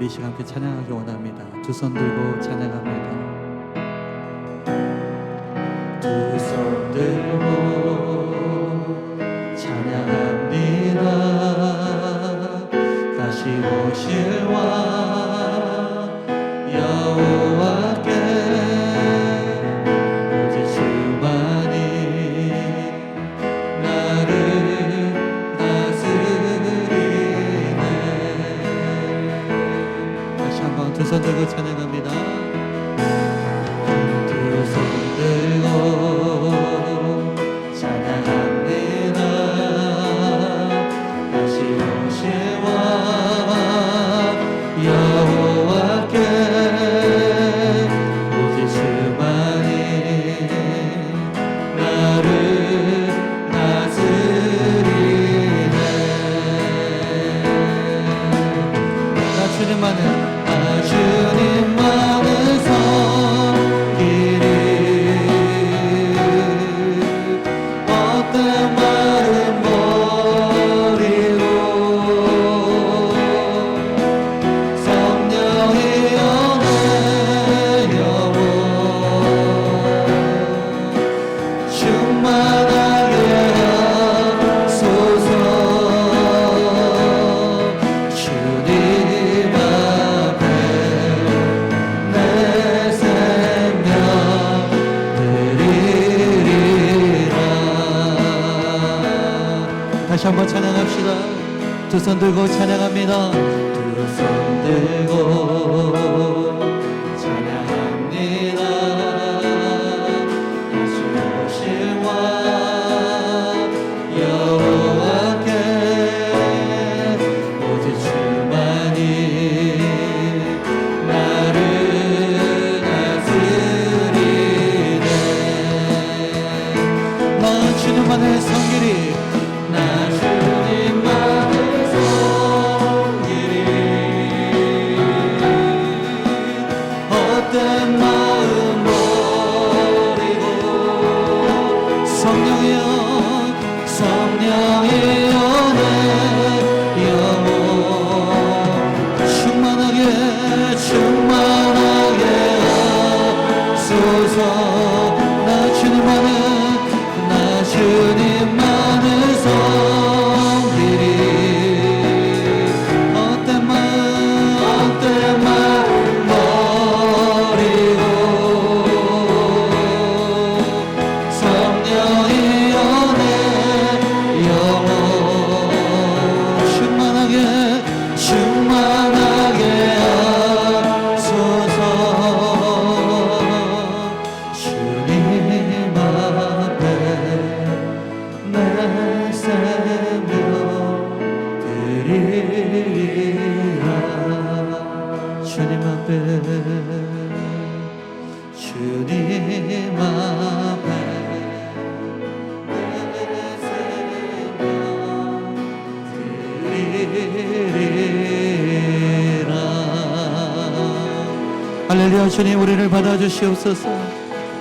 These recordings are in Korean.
우리 시간 함께 찬양하기 원합니다. 두 손 들고 찬양합니다. 두 손 들고 찬양합니다. 다시 오실 왕 여호와께 오직 주만이 나를 다스리네. 다시 한번 두 손 들고 찬양합니다. 두 손 들고 찬양합니다. 다시 오실 왕 여호와께 오직 주만이 나를 다스리네. 나 주님만은 주님만은 섬기리. 어떤 말은 버리고 성령의 연애 영혼 충만하게 하소서. 주님 앞에 내 생명 드리리라. 다시 한번 찬양합시다. 두 손 들고 찬양합니다. 두 손 들고 찬양합니다. 다시 오실 왕 여호와께 오직 주만이 나를 다스리네. 나 주님만을 섬기리. 나 주님만을 섬기리. 어떤 마음 버리고 성령이여 성령의 연애 영혼 충만하게 하소서. 나 주님만을 섬기리. 어떤 말 버리고 성령의 연애 영혼 충만하게 하소서. 주님 앞에 내 생명 드리리라. 주님 앞에 주님 앞에 내 생명 드리리라. 할렐루야. 주님 우리를 받아주시옵소서.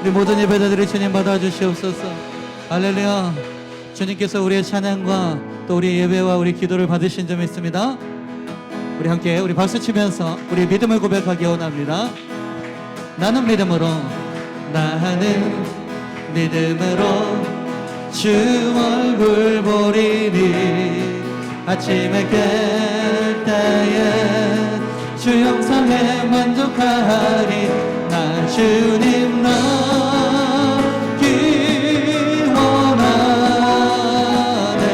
우리 모든 예배자들이 주님 받아주시옵소서. 할렐루야. 주님께서 우리의 찬양과 또 우리의 예배와 우리 기도를 받으신 점이 있습니다. 우리 함께 우리 박수치면서 우리 믿음을 고백하기 원합니다. 나는 믿음으로 주 얼굴 보리니. 아침에 깰 때에 주 영상에 만족하리. 나 주님 나기 원하네.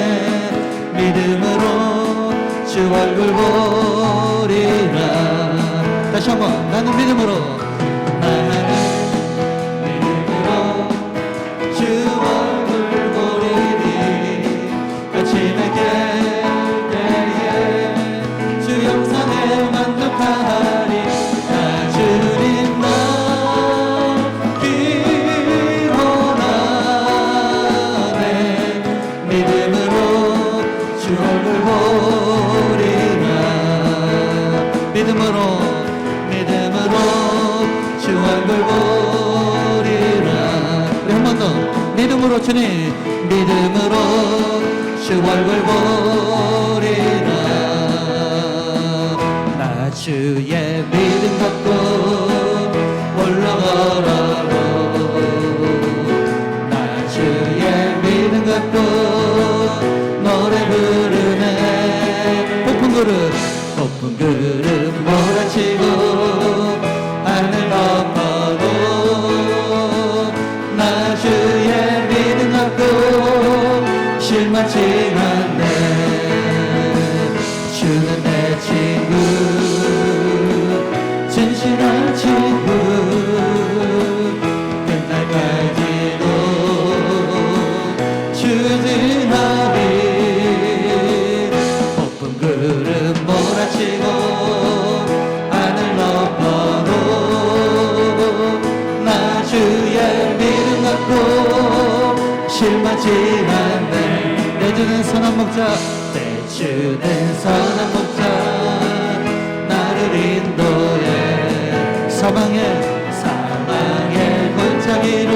믿음으로 주 얼굴 보리라. 다시 한번 나는 믿음으로 주 얼굴 보리니. 아침에 깰 때에 주 영상에 만족하리. 나 주님 나기 원하네. 믿음으로 주 얼굴 보리라. 믿음으로 주 얼굴 보리라. 우리 한 번 더 믿음으로 주님 믿음으로 주 얼굴 보리라. 나 주 주의 믿음 갖고 올라가라로 나 주의 믿음 갖고 노래 부르네 높은 그릇 몰아치고 하늘 덮어도 나 주의 믿음 갖고 실망치 않네 주는 내 친구 진실한 친구 끝날까지도 주진하리 높은 그릇 몰아치고 하늘 덮어도 나 주의 믿음 갖고 실망치 않네 내주는 선한 목자 내주는 선한 목자 나를 인도해 사망의 골짜기로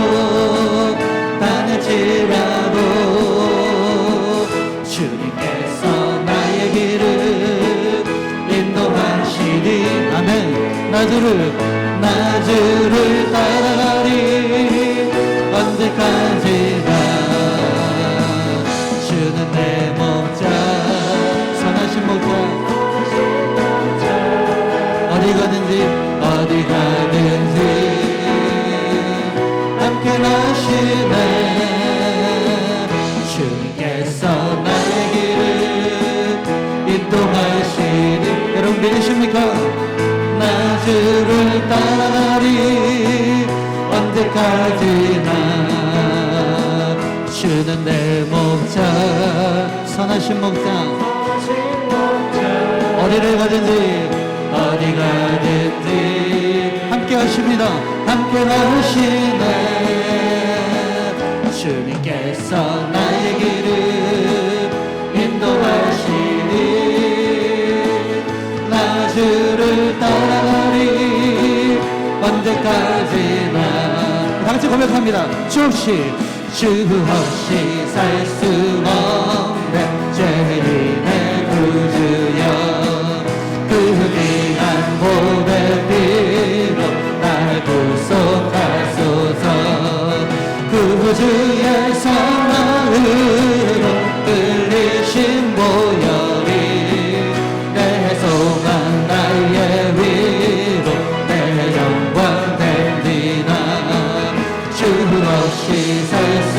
다닐지라도 주님께서 나의 길을 인도하시니 아멘 나주를 따라가리 언제까지나 주는 내 목자 선하신 목자 어디 가든지 함께 하시네 주님께서 나의 길을 인도하시니 여러분 믿으십니까? 나 주를 따라가리 언제까지나 주는 내 목자 선하신 목자 어디를 가든지 함께 하십니다 함께 하시네 주님께서 나의 길을 인도하시니 나 주를 따라가리 언제까지나 다같이 고백합니다 주 없이 살 수 없네 죄인의 구주여 그 귀한 보배 피로 날 구속하소서 구주의 사랑으로 끌리신 보혈이 내 소망 나의 위로 내 영광 됩니다 주 없이 살 수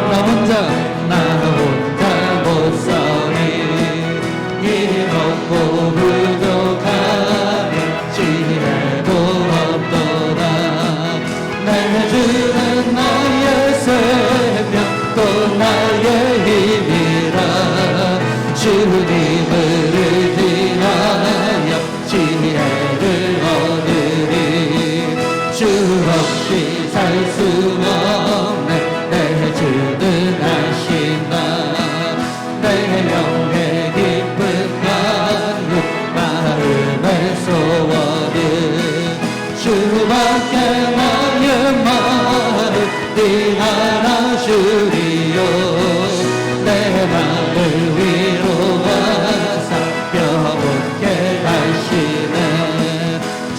나 혼자 못 서리 힘없고 부족하니 지혜도 없도다 내주는 나의 생명 또 나의 힘이라 주님을 의지하여 지혜를 얻으리 주 없이 살 수 없네 내주는 하신다 내 영의 깊은 간구 마음의 소원은 주밖에 나의 마음을 네 하나 주리요 내 맘을 위로하사 뼈붙게 하시네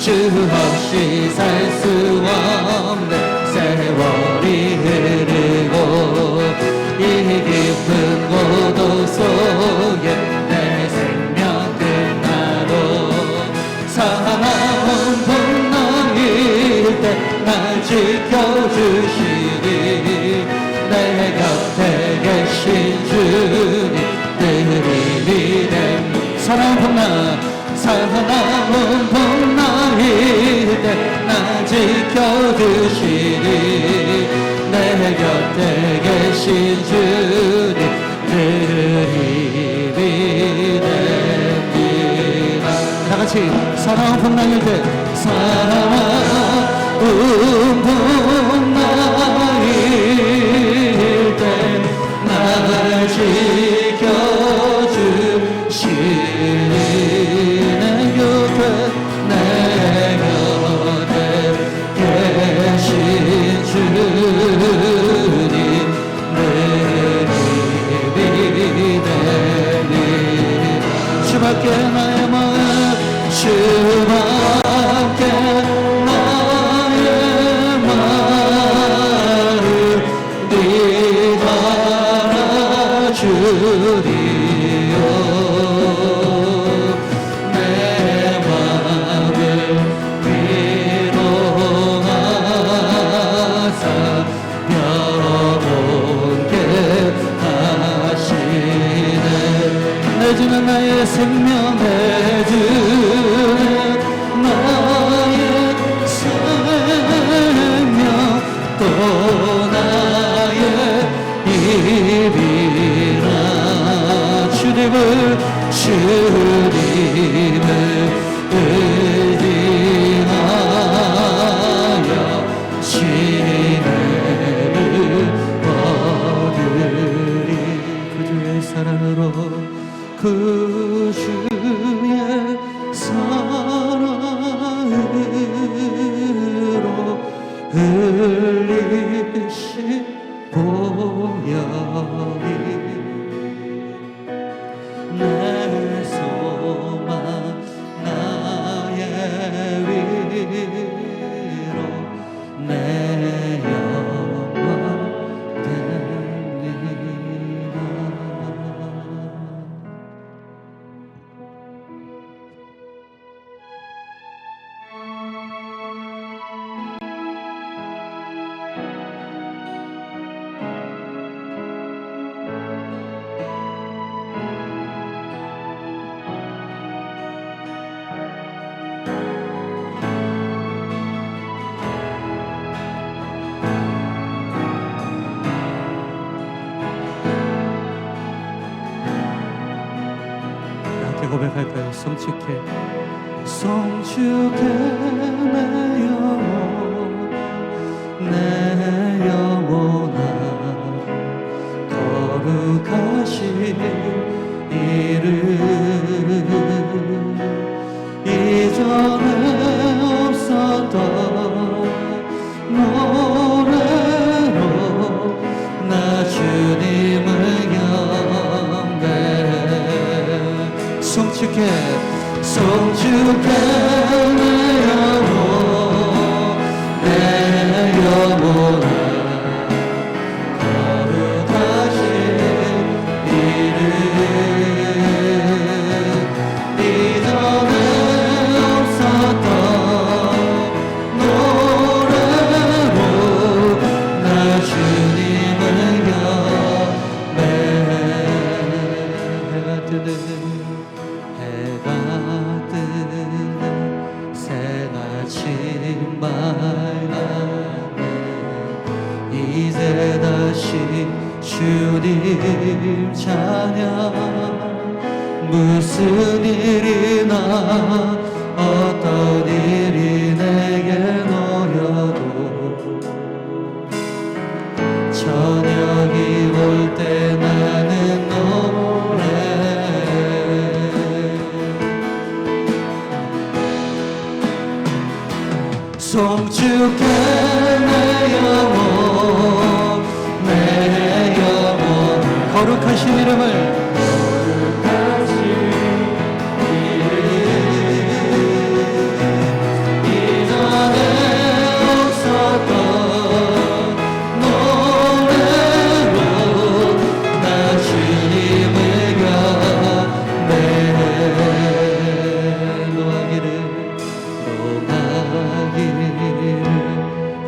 주 없이 살 수 없네 세월이 흐르고 이 깊은 고도 속에 내 생명 끝나도 사나운 풍랑일 때 날 지켜주시니 내 곁에 계신 주님 늘 믿음 사나운 풍랑일 때 날 지켜주시니 내 곁에 계신 주님 늘 믿음이다 다같이 사나운 풍랑일 때 날 지켜주시는 곁에 내 곁에 계신 주님 늘 믿으리 주밖에 나의 마음 주 내 소망 나의 위로 내 영광 되리라. 고백할까요? 성축해 성축해 내 영혼아 거룩하신 이름 이전에 없었던 노래로 나 주님을 경배 성축해 내 영혼아 거룩하신 이름 이전에 없었던 노래로 나 주님을 경배 해가 뜨는 새가 아침 밝아네 이제 다시 주님 찬양 무슨 일이나 어떤 일이 내게 놓여도 저녁이 올 때 나는 노래 성축해 내 영혼 거룩하신 이름을 이전에 없었던 노래로 나 주님을 경배해 노하기를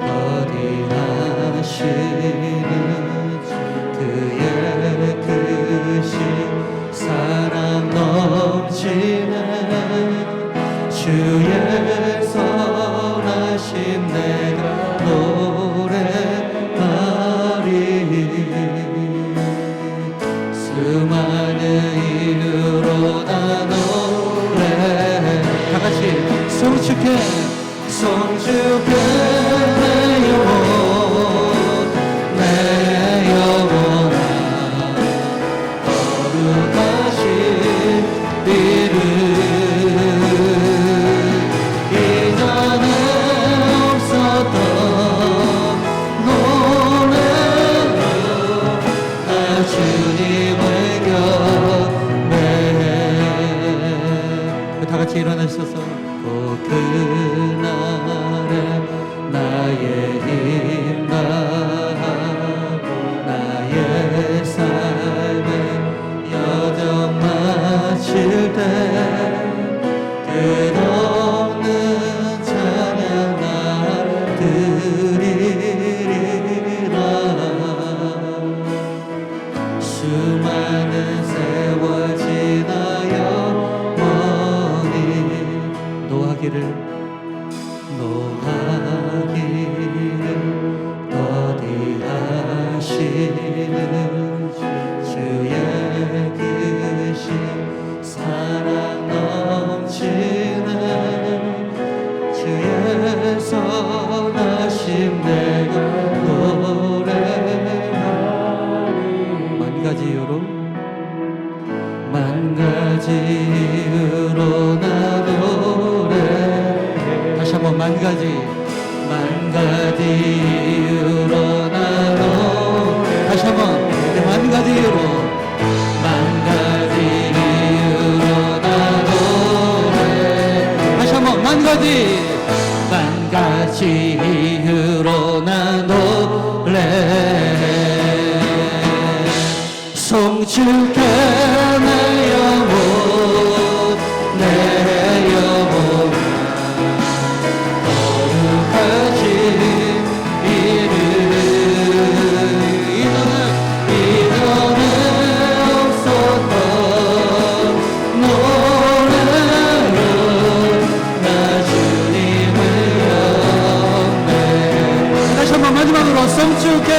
어디 하시는지 그의 크신 사랑 넘치네 주의 선하심 내가 노래하리 수많은 이유로 나 노래 다같이 성축해 내 영혼아 거룩하신 이름 이전에 없었던 노래로 나 주님을 경배해 다같이 일어나셔서 그날에 나의 힘 다하고 나의 삶의 여정 마칠 때 끝없는 찬양 나 드리리라 수많은 세월 지나여 노하기를 더디하시는지 주의 크신 사랑 넘치네 주의 선하심 내가 노래하리 만 가지 이유로 나 노래 다시 한번 만 가지 이유로 나 노래 다시 한번 만 가지 이유로 만 가지 이유로 나 노래 다시 한번 만 가지 이유로 나 노래 송축해 내 영혼 내 영혼 거룩하신 이름 이전에 없었던 노래로 나 주님을 영배 다시 한번 마지막으로 송축해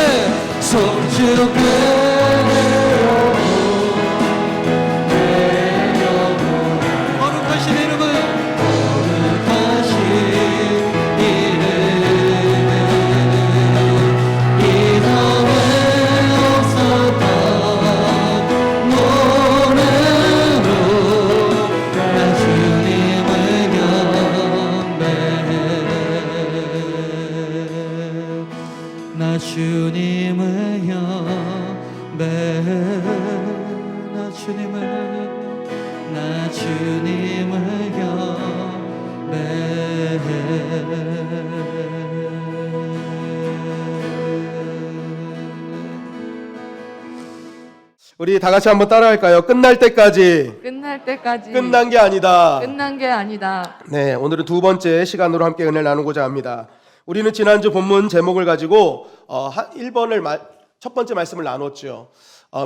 나 주님을 영배 나 주님을 우리 다 같이 한번 따라할까요? 끝날 때까지 끝난 게 아니다. 네, 오늘은 두 번째 시간으로 함께 은혜를 나누고자 합니다. 우리는 지난주 본문 제목을 가지고 1번을 첫 번째 말씀을 나눴죠.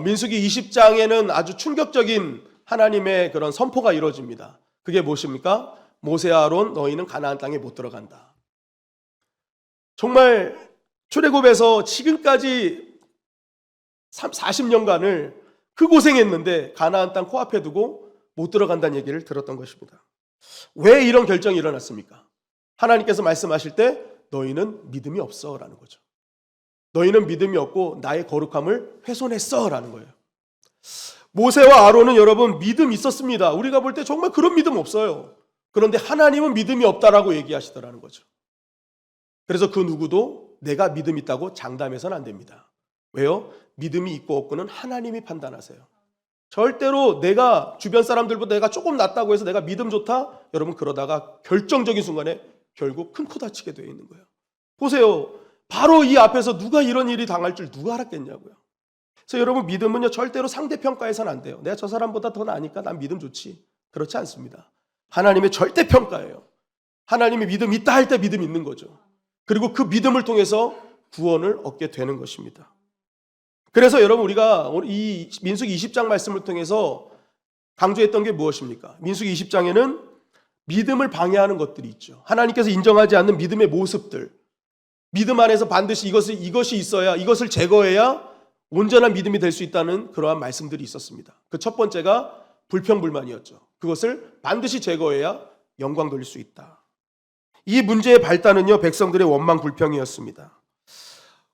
민수기 20장에는 아주 충격적인 하나님의 그런 선포가 이루어집니다. 그게 무엇입니까? 모세와 아론 너희는 가나안 땅에 못 들어간다. 정말 출애굽에서 지금까지 40년간을 그 고생했는데 가나안 땅 코앞에 두고 못 들어간다는 얘기를 들었던 것입니다. 왜 이런 결정이 일어났습니까? 하나님께서 말씀하실 때 너희는 믿음이 없어 라는 거죠. 너희는 믿음이 없고 나의 거룩함을 훼손했어 라는 거예요. 모세와 아론은 여러분 믿음 있었습니다. 우리가 볼 때 정말 그런 믿음 없어요. 그런데 하나님은 믿음이 없다라고 얘기하시더라는 거죠. 그래서 그 누구도 내가 믿음 있다고 장담해서는 안 됩니다. 왜요? 믿음이 있고 없고는 하나님이 판단하세요. 절대로 내가 주변 사람들보다 내가 조금 낫다고 해서 내가 믿음 좋다? 여러분 그러다가 결정적인 순간에 결국 큰 코 다치게 되어 있는 거예요. 보세요. 바로 이 앞에서 누가 이런 일이 당할 줄 누가 알았겠냐고요. 그래서 여러분 믿음은요 절대로 상대평가해서는 안 돼요. 내가 저 사람보다 더 나으니까 난 믿음 좋지. 그렇지 않습니다. 하나님의 절대평가예요. 하나님이 믿음 있다 할 때 믿음 있는 거죠. 그리고 그 믿음을 통해서 구원을 얻게 되는 것입니다. 그래서 여러분 우리가 이 민수기 20장 말씀을 통해서 강조했던 게 무엇입니까? 민수기 20장에는 믿음을 방해하는 것들이 있죠. 하나님께서 인정하지 않는 믿음의 모습들, 믿음 안에서 반드시 이것이 있어야, 이것을 제거해야 온전한 믿음이 될 수 있다는 그러한 말씀들이 있었습니다. 그 첫 번째가 불평불만이었죠. 그것을 반드시 제거해야 영광 돌릴 수 있다. 이 문제의 발단은요 백성들의 원망 불평이었습니다.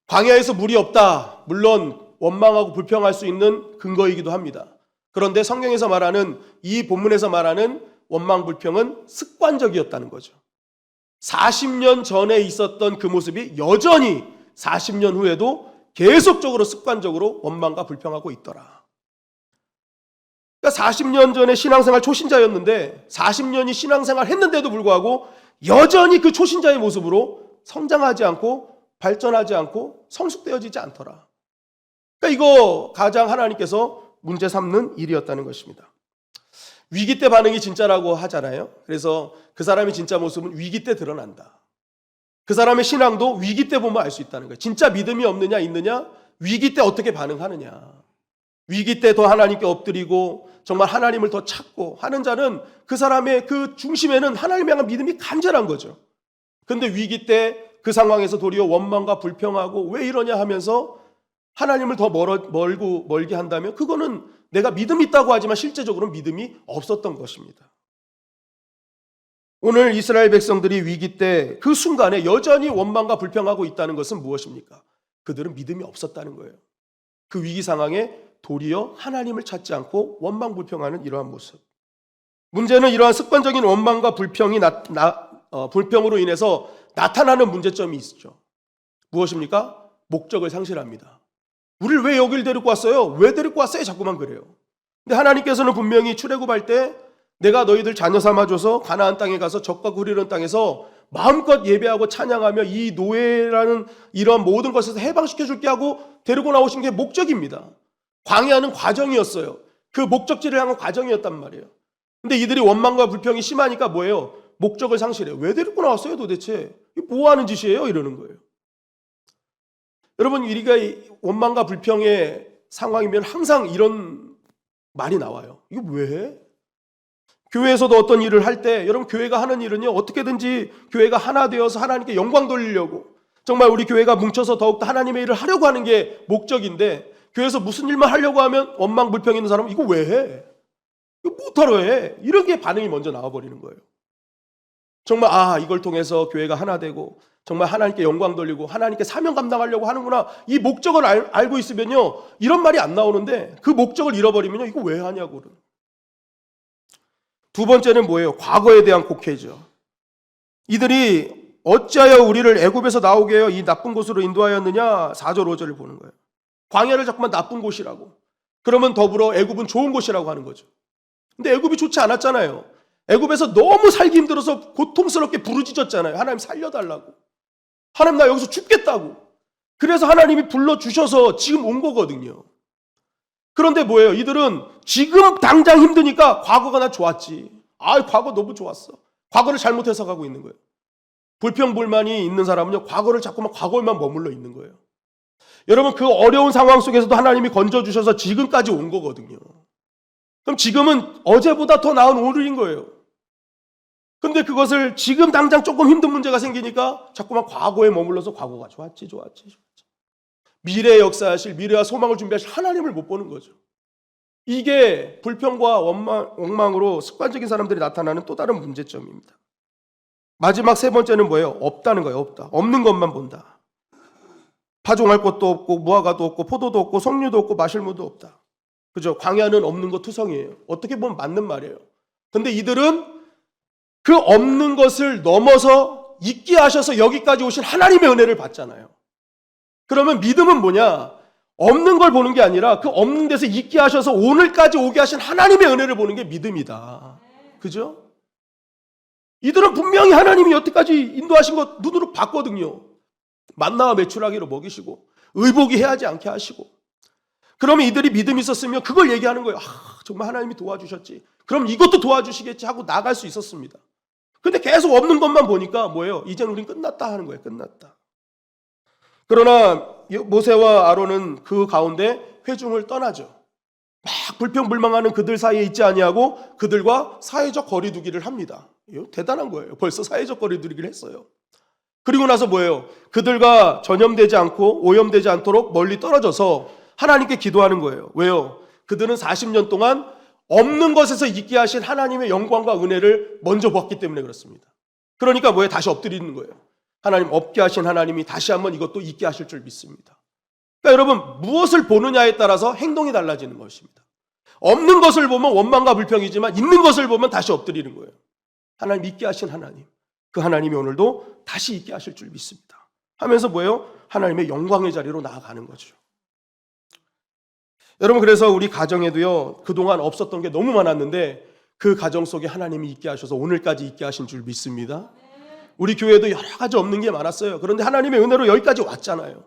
광야에서 물이 없다. 물론 원망하고 불평할 수 있는 근거이기도 합니다. 그런데 성경에서 말하는 이 본문에서 말하는 원망 불평은 습관적이었다는 거죠. 40년 전에 있었던 그 모습이 여전히 40년 후에도 계속적으로 습관적으로 원망과 불평하고 있더라. 그러니까 40년 전에 신앙생활 초신자였는데 40년이 신앙생활 했는데도 불구하고 여전히 그 초신자의 모습으로 성장하지 않고 발전하지 않고 성숙되어지지 않더라. 그러니까 이거 가장 하나님께서 문제 삼는 일이었다는 것입니다. 위기 때 반응이 진짜라고 하잖아요. 그래서 그 사람의 진짜 모습은 위기 때 드러난다. 그 사람의 신앙도 위기 때 보면 알 수 있다는 거예요. 진짜 믿음이 없느냐 있느냐, 위기 때 어떻게 반응하느냐. 위기 때 더 하나님께 엎드리고 정말 하나님을 더 찾고 하는 자는 그 사람의 그 중심에는 하나님에 대한 믿음이 간절한 거죠. 그런데 위기 때 그 상황에서 도리어 원망과 불평하고 왜 이러냐 하면서 하나님을 더 멀게 한다면 그거는 내가 믿음이 있다고 하지만 실제적으로는 믿음이 없었던 것입니다. 오늘 이스라엘 백성들이 위기 때 그 순간에 여전히 원망과 불평하고 있다는 것은 무엇입니까? 그들은 믿음이 없었다는 거예요. 그 위기 상황에 도리어 하나님을 찾지 않고 원망 불평하는 이러한 모습. 문제는 이러한 습관적인 원망과 불평으로 인해서 나타나는 문제점이 있죠. 무엇입니까? 목적을 상실합니다. 우리를 왜 여길 데리고 왔어요? 왜 데리고 왔어요? 자꾸만 그래요. 근데 하나님께서는 분명히 출애굽할 때 내가 너희들 자녀 삼아줘서 가나안 땅에 가서 적과 구리는 땅에서 마음껏 예배하고 찬양하며 이 노예라는 이런 모든 것에서 해방시켜줄게 하고 데리고 나오신 게 목적입니다. 광야는 과정이었어요. 그 목적지를 향한 과정이었단 말이에요. 근데 이들이 원망과 불평이 심하니까 뭐예요? 목적을 상실해요. 왜 데리고 나왔어요 도대체? 뭐 하는 짓이에요? 이러는 거예요. 여러분, 우리가 원망과 불평의 상황이면 항상 이런 말이 나와요. 이거 왜 해? 교회에서도 어떤 일을 할 때 여러분, 교회가 하는 일은요, 어떻게든지 교회가 하나 되어서 하나님께 영광 돌리려고, 정말 우리 교회가 뭉쳐서 더욱더 하나님의 일을 하려고 하는 게 목적인데, 교회에서 무슨 일만 하려고 하면 원망 불평 있는 사람은 이거 왜 해? 이거 못하러 해? 이런 게 반응이 먼저 나와버리는 거예요. 정말 이걸 통해서 교회가 하나 되고 정말 하나님께 영광 돌리고 하나님께 사명 감당하려고 하는구나, 이 목적을 알고 있으면요 이런 말이 안 나오는데, 그 목적을 잃어버리면요 이거 왜 하냐고. 두 번째는 뭐예요? 과거에 대한 곡해죠. 이들이 어찌하여 우리를 애굽에서 나오게 하여 이 나쁜 곳으로 인도하였느냐, 4절 5절을 보는 거예요. 광야를 자꾸만 나쁜 곳이라고, 그러면 더불어 애굽은 좋은 곳이라고 하는 거죠. 근데 애굽이 좋지 않았잖아요. 애굽에서 너무 살기 힘들어서 고통스럽게 부르짖었잖아요. 하나님 살려달라고, 하나님 나 여기서 죽겠다고. 그래서 하나님이 불러주셔서 지금 온 거거든요. 그런데 뭐예요? 이들은 지금 당장 힘드니까 과거가 나 좋았지, 과거 너무 좋았어, 과거를 잘못 해석하고 있는 거예요. 불평불만이 있는 사람은요 과거를 자꾸만 과거에만 머물러 있는 거예요. 여러분, 그 어려운 상황 속에서도 하나님이 건져주셔서 지금까지 온 거거든요. 그럼 지금은 어제보다 더 나은 오늘인 거예요. 근데 그것을 지금 당장 조금 힘든 문제가 생기니까 자꾸만 과거에 머물러서 과거가 좋았지. 미래의 역사하실, 미래와 소망을 준비하실 하나님을 못 보는 거죠. 이게 불평과 원망으로 습관적인 사람들이 나타나는 또 다른 문제점입니다. 마지막 세 번째는 뭐예요? 없다는 거예요. 없는 것만 본다. 파종할 것도 없고 무화과도 없고 포도도 없고 석류도 없고 마실 물도 없다. 그죠? 광야는 없는 것 투성이에요. 어떻게 보면 맞는 말이에요. 근데 이들은 그 없는 것을 넘어서 있게 하셔서 여기까지 오신 하나님의 은혜를 받잖아요. 그러면 믿음은 뭐냐? 없는 걸 보는 게 아니라 그 없는 데서 있게 하셔서 오늘까지 오게 하신 하나님의 은혜를 보는 게 믿음이다. 그죠? 이들은 분명히 하나님이 여태까지 인도하신 것 눈으로 봤거든요. 만나와 메추라기로 먹이시고 의복이 해하지 않게 하시고. 그러면 이들이 믿음이 있었으면 그걸 얘기하는 거예요. 정말 하나님이 도와주셨지, 그럼 이것도 도와주시겠지 하고 나갈 수 있었습니다. 근데 계속 없는 것만 보니까 뭐예요? 이젠 우린 끝났다 하는 거예요. 끝났다. 그러나 모세와 아론은 그 가운데 회중을 떠나죠. 막 불평불만하는 그들 사이에 있지 아니하고 그들과 사회적 거리두기를 합니다. 이거 대단한 거예요. 벌써 사회적 거리두기를 했어요. 그리고 나서 뭐예요? 그들과 전염되지 않고 오염되지 않도록 멀리 떨어져서 하나님께 기도하는 거예요. 왜요? 그들은 40년 동안 없는 것에서 있게 하신 하나님의 영광과 은혜를 먼저 보았기 때문에 그렇습니다. 그러니까 뭐예요? 다시 엎드리는 거예요. 하나님, 없게 하신 하나님이 다시 한번 이것도 있게 하실 줄 믿습니다. 그러니까 여러분, 무엇을 보느냐에 따라서 행동이 달라지는 것입니다. 없는 것을 보면 원망과 불평이지만 있는 것을 보면 다시 엎드리는 거예요. 하나님, 있게 하신 하나님, 그 하나님이 오늘도 다시 있게 하실 줄 믿습니다 하면서 뭐예요? 하나님의 영광의 자리로 나아가는 거죠. 여러분, 그래서 우리 가정에도요 그동안 없었던 게 너무 많았는데 그 가정 속에 하나님이 있게 하셔서 오늘까지 있게 하신 줄 믿습니다. 우리 교회도 여러 가지 없는 게 많았어요. 그런데 하나님의 은혜로 여기까지 왔잖아요.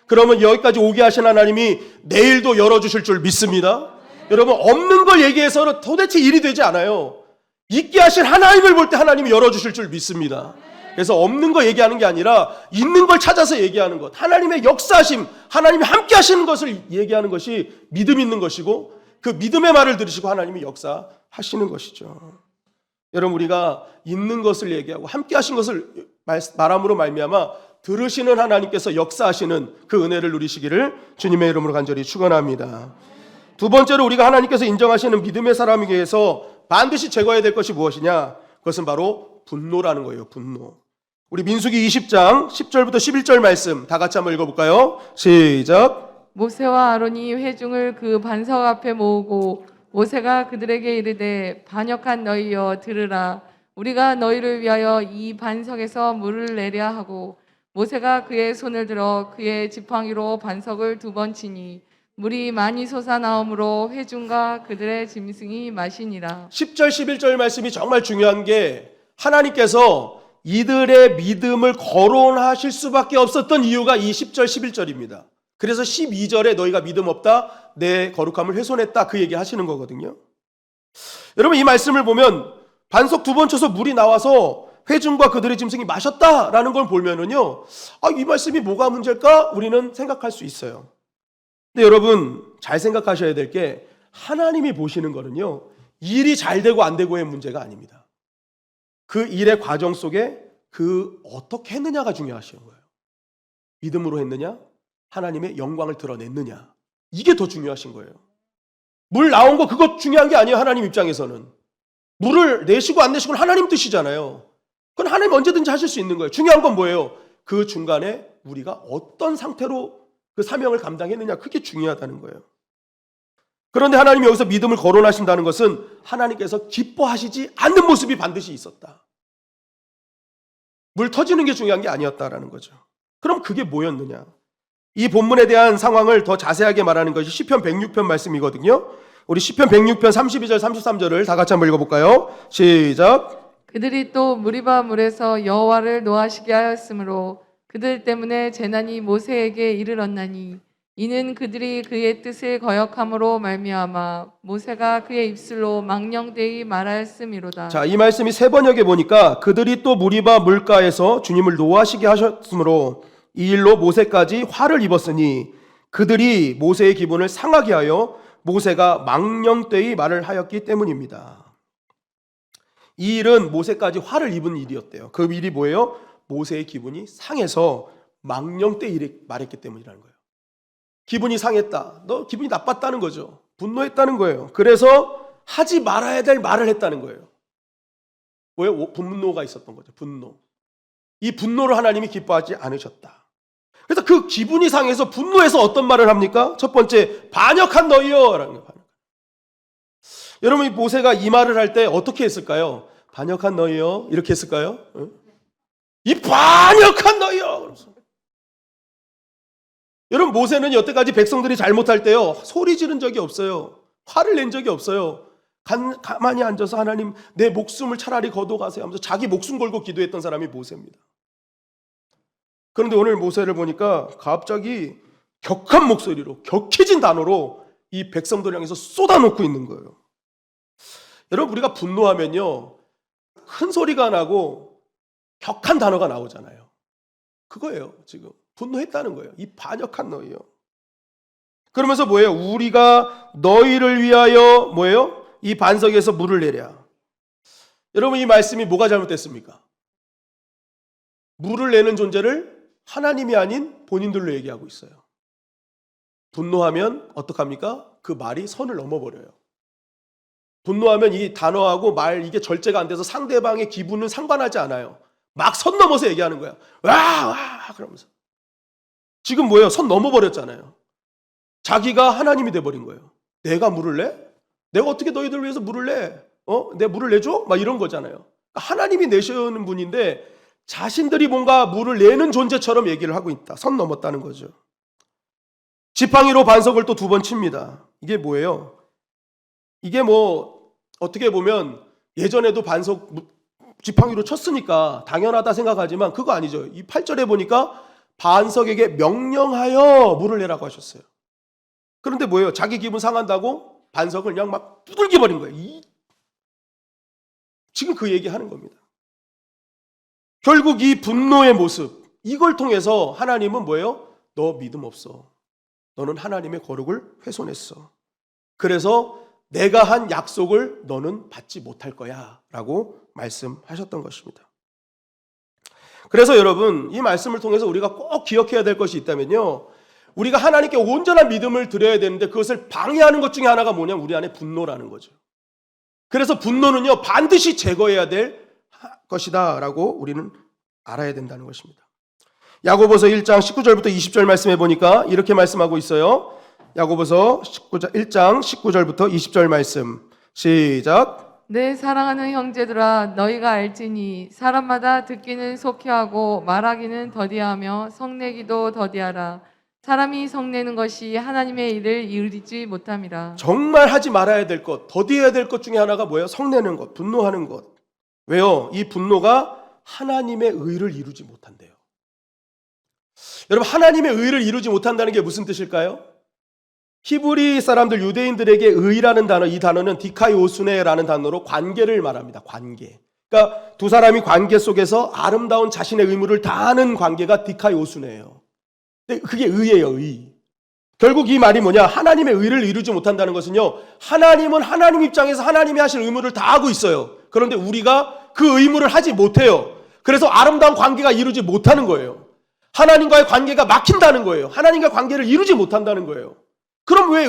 그러면 여기까지 오게 하신 하나님이 내일도 열어주실 줄 믿습니다. 여러분, 없는 걸 얘기해서는 도대체 일이 되지 않아요. 있게 하신 하나님을 볼 때 하나님이 열어주실 줄 믿습니다. 그래서 없는 거 얘기하는 게 아니라 있는 걸 찾아서 얘기하는 것, 하나님의 역사하심, 하나님이 함께 하시는 것을 얘기하는 것이 믿음 있는 것이고, 그 믿음의 말을 들으시고 하나님이 역사하시는 것이죠. 여러분, 우리가 있는 것을 얘기하고 함께 하신 것을 말함으로 말미암아 들으시는 하나님께서 역사하시는 그 은혜를 누리시기를 주님의 이름으로 간절히 축원합니다. 두 번째로 우리가 하나님께서 인정하시는 믿음의 사람에게 위해서 반드시 제거해야 될 것이 무엇이냐? 그것은 바로 분노라는 거예요. 분노. 우리 민수기 20장 10절부터 11절 말씀 다 같이 한번 읽어볼까요? 시작. 모세와 아론이 회중을 그 반석 앞에 모으고 모세가 그들에게 이르되 반역한 너희여 들으라. 우리가 너희를 위하여 이 반석에서 물을 내려 하고 모세가 그의 손을 들어 그의 지팡이로 반석을 2번 치니 물이 많이 솟아나오므로 회중과 그들의 짐승이 마시니라. 10절 11절 말씀이 정말 중요한 게 하나님께서 이들의 믿음을 거론하실 수밖에 없었던 이유가 이 10절 11절입니다. 그래서 12절에 너희가 믿음 없다 내 거룩함을 훼손했다 그 얘기 하시는 거거든요. 여러분 이 말씀을 보면 반석 2번 쳐서 물이 나와서 회중과 그들의 짐승이 마셨다라는 걸 보면은요, 이 말씀이 뭐가 문제일까? 우리는 생각할 수 있어요. 근데 여러분 잘 생각하셔야 될 게 하나님이 보시는 거는요, 일이 잘 되고 안 되고의 문제가 아닙니다. 그 일의 과정 속에 그 어떻게 했느냐가 중요하신 거예요. 믿음으로 했느냐, 하나님의 영광을 드러냈느냐, 이게 더 중요하신 거예요. 물 나온 거 그거 중요한 게 아니에요. 하나님 입장에서는 물을 내시고 안 내시고는 하나님 뜻이잖아요. 그건 하나님 언제든지 하실 수 있는 거예요. 중요한 건 뭐예요? 그 중간에 우리가 어떤 상태로 그 사명을 감당했느냐, 그게 중요하다는 거예요. 그런데 하나님이 여기서 믿음을 거론하신다는 것은 하나님께서 기뻐하시지 않는 모습이 반드시 있었다. 물 터지는 게 중요한 게 아니었다라는 거죠. 그럼 그게 뭐였느냐? 이 본문에 대한 상황을 더 자세하게 말하는 것이 시편 106편 말씀이거든요. 우리 시편 106편 32절 33절을 다 같이 한번 읽어볼까요? 시작. 그들이 또 무리바 물에서 여호와를 노하시게 하였으므로 그들 때문에 재난이 모세에게 이르렀나니 이는 그들이 그의 뜻을 거역함으로 말미암아 모세가 그의 입술로 망령되이 말하였음이로다. 자, 이 말씀이 세 번역에 보니까 그들이 또 무리바 물가에서 주님을 노하시게 하셨으므로 이 일로 모세까지 화를 입었으니 그들이 모세의 기분을 상하게 하여 모세가 망령되이 말을 하였기 때문입니다. 이 일은 모세까지 화를 입은 일이었대요. 그 일이 뭐예요? 모세의 기분이 상해서 망령되이 말했기 때문이라는 거예요. 기분이 상했다. 너 기분이 나빴다는 거죠. 분노했다는 거예요. 그래서 하지 말아야 될 말을 했다는 거예요. 뭐예요? 분노가 있었던 거죠. 분노. 이 분노를 하나님이 기뻐하지 않으셨다. 그래서 그 기분이 상해서 분노해서 어떤 말을 합니까? 첫 번째, 반역한 너희여 라는 거예요. 여러분, 모세가 이 말을 할 때 어떻게 했을까요? 반역한 너희여 이렇게 했을까요? 응? 이 반역한 너희여. 그러면서. 여러분, 모세는 여태까지 백성들이 잘못할 때요 소리 지른 적이 없어요. 화를 낸 적이 없어요. 가만히 앉아서 하나님 내 목숨을 차라리 거둬가세요 하면서 자기 목숨 걸고 기도했던 사람이 모세입니다. 그런데 오늘 모세를 보니까 갑자기 격한 목소리로 격해진 단어로 이 백성들을 향해서 쏟아놓고 있는 거예요. 여러분, 우리가 분노하면요 큰 소리가 나고 격한 단어가 나오잖아요. 그거예요. 지금 분노했다는 거예요. 이 반역한 너희요. 그러면서 뭐예요? 우리가 너희를 위하여 뭐예요? 이 반석에서 물을 내랴. 여러분, 이 말씀이 뭐가 잘못됐습니까? 물을 내는 존재를 하나님이 아닌 본인들로 얘기하고 있어요. 분노하면 어떡합니까? 그 말이 선을 넘어버려요. 분노하면 이 단어하고 말 이게 절제가 안 돼서 상대방의 기분은 상관하지 않아요. 막 선 넘어서 얘기하는 거야. 와 그러면서. 지금 뭐예요? 선 넘어버렸잖아요. 자기가 하나님이 돼버린 거예요. 내가 물을 내? 내가 어떻게 너희들 위해서 물을 내? 내 물을 내줘? 막 이런 거잖아요. 그러니까 하나님이 내시는 분인데 자신들이 뭔가 물을 내는 존재처럼 얘기를 하고 있다. 선 넘었다는 거죠. 지팡이로 반석을 또 2번 칩니다. 이게 뭐예요? 이게 뭐 어떻게 보면 예전에도 반석 지팡이로 쳤으니까 당연하다 생각하지만 그거 아니죠. 이 8절에 보니까 반석에게 명령하여 물을 내라고 하셨어요. 그런데 뭐예요? 자기 기분 상한다고 반석을 그냥 막 두들겨 버린 거예요. 지금 그 얘기하는 겁니다. 결국 이 분노의 모습, 이걸 통해서 하나님은 뭐예요? 너 믿음 없어. 너는 하나님의 거룩을 훼손했어. 그래서 내가 한 약속을 너는 받지 못할 거야 라고 말씀하셨던 것입니다. 그래서 여러분, 이 말씀을 통해서 우리가 꼭 기억해야 될 것이 있다면요, 우리가 하나님께 온전한 믿음을 드려야 되는데 그것을 방해하는 것 중에 하나가 뭐냐면 우리 안에 분노라는 거죠. 그래서 분노는요 반드시 제거해야 될 것이다 라고 우리는 알아야 된다는 것입니다. 야고보서 1장 19절부터 20절 말씀해 보니까 이렇게 말씀하고 있어요. 야고보서 1장 19절부터 20절 말씀 시작. 내 사랑하는 형제들아 너희가 알지니 사람마다 듣기는 속히하고 말하기는 더디하며 성내기도 더디하라. 사람이 성내는 것이 하나님의 일을 이루지 못함이라. 정말 하지 말아야 될 것, 더디해야 될 것 중에 하나가 뭐예요? 성내는 것, 분노하는 것. 왜요? 이 분노가 하나님의 의를 이루지 못한대요. 여러분, 하나님의 의를 이루지 못한다는 게 무슨 뜻일까요? 히브리 사람들, 유대인들에게 의라는 단어, 이 단어는 디카이오수네라는 단어로 관계를 말합니다. 관계. 그러니까 두 사람이 관계 속에서 아름다운 자신의 의무를 다하는 관계가 디카이오수네예요. 근데 그게 의예요, 의. 결국 이 말이 뭐냐? 하나님의 의를 이루지 못한다는 것은요, 하나님은 하나님 입장에서 하나님이 하실 의무를 다하고 있어요. 그런데 우리가 그 의무를 하지 못해요. 그래서 아름다운 관계가 이루지 못하는 거예요. 하나님과의 관계가 막힌다는 거예요. 하나님과 관계를 이루지 못한다는 거예요. 그럼 왜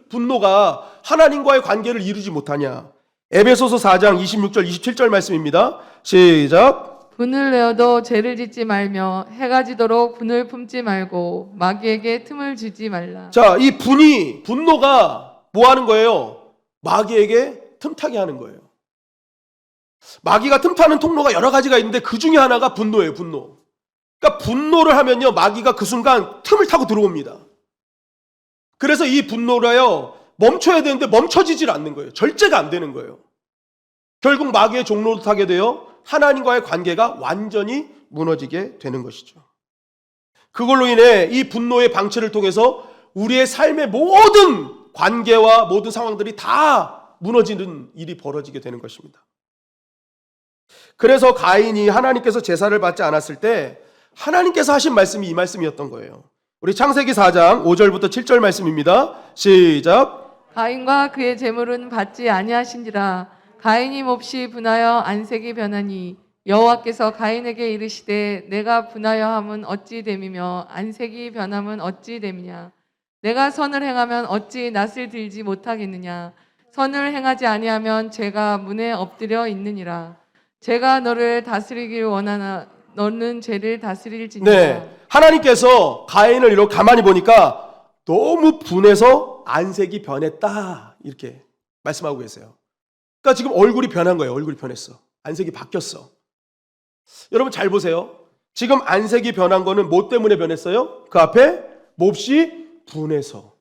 분노가 하나님과의 관계를 이루지 못하냐? 에베소서 4장 26절 27절 말씀입니다. 시작. 분을 내어도 죄를 짓지 말며 해가 지도록 분을 품지 말고 마귀에게 틈을 주지 말라. 자, 이 분노가 뭐 하는 거예요? 마귀에게 틈타게 하는 거예요. 마귀가 틈타는 통로가 여러 가지가 있는데 그 중에 하나가 분노예요, 분노. 그러니까 분노를 하면요, 마귀가 그 순간 틈을 타고 들어옵니다. 그래서 이 분노가요, 멈춰야 되는데 멈춰지질 않는 거예요. 절제가 안 되는 거예요. 결국 마귀의 종로를 타게 되어 하나님과의 관계가 완전히 무너지게 되는 것이죠. 그걸로 인해 이 분노의 방치를 통해서 우리의 삶의 모든 관계와 모든 상황들이 다 무너지는 일이 벌어지게 되는 것입니다. 그래서 가인이 하나님께서 제사를 받지 않았을 때 하나님께서 하신 말씀이 이 말씀이었던 거예요. 우리 창세기 4장 5절부터 7절 말씀입니다. 시작. 가인과 그의 재물은 받지 아니하신지라. 가인이 몹시 분하여 안색이 변하니 여호와께서 가인에게 이르시되 내가 분하여 함은 어찌 됨이며 안색이 변함은 어찌 됨이냐. 내가 선을 행하면 어찌 낯을 들지 못하겠느냐. 선을 행하지 아니하면 죄가 문에 엎드려 있느니라. 죄가 너를 다스리길 원하나 너는 죄를 다스릴지니라. 네, 하나님께서 가인을 이렇게 가만히 보니까 너무 분해서 안색이 변했다 이렇게 말씀하고 계세요. 그러니까 지금 얼굴이 변한 거예요. 얼굴이 변했어. 안색이 바뀌었어. 여러분 잘 보세요. 지금 안색이 변한 거는 뭐 때문에 변했어요? 그 앞에 몹시 분해서.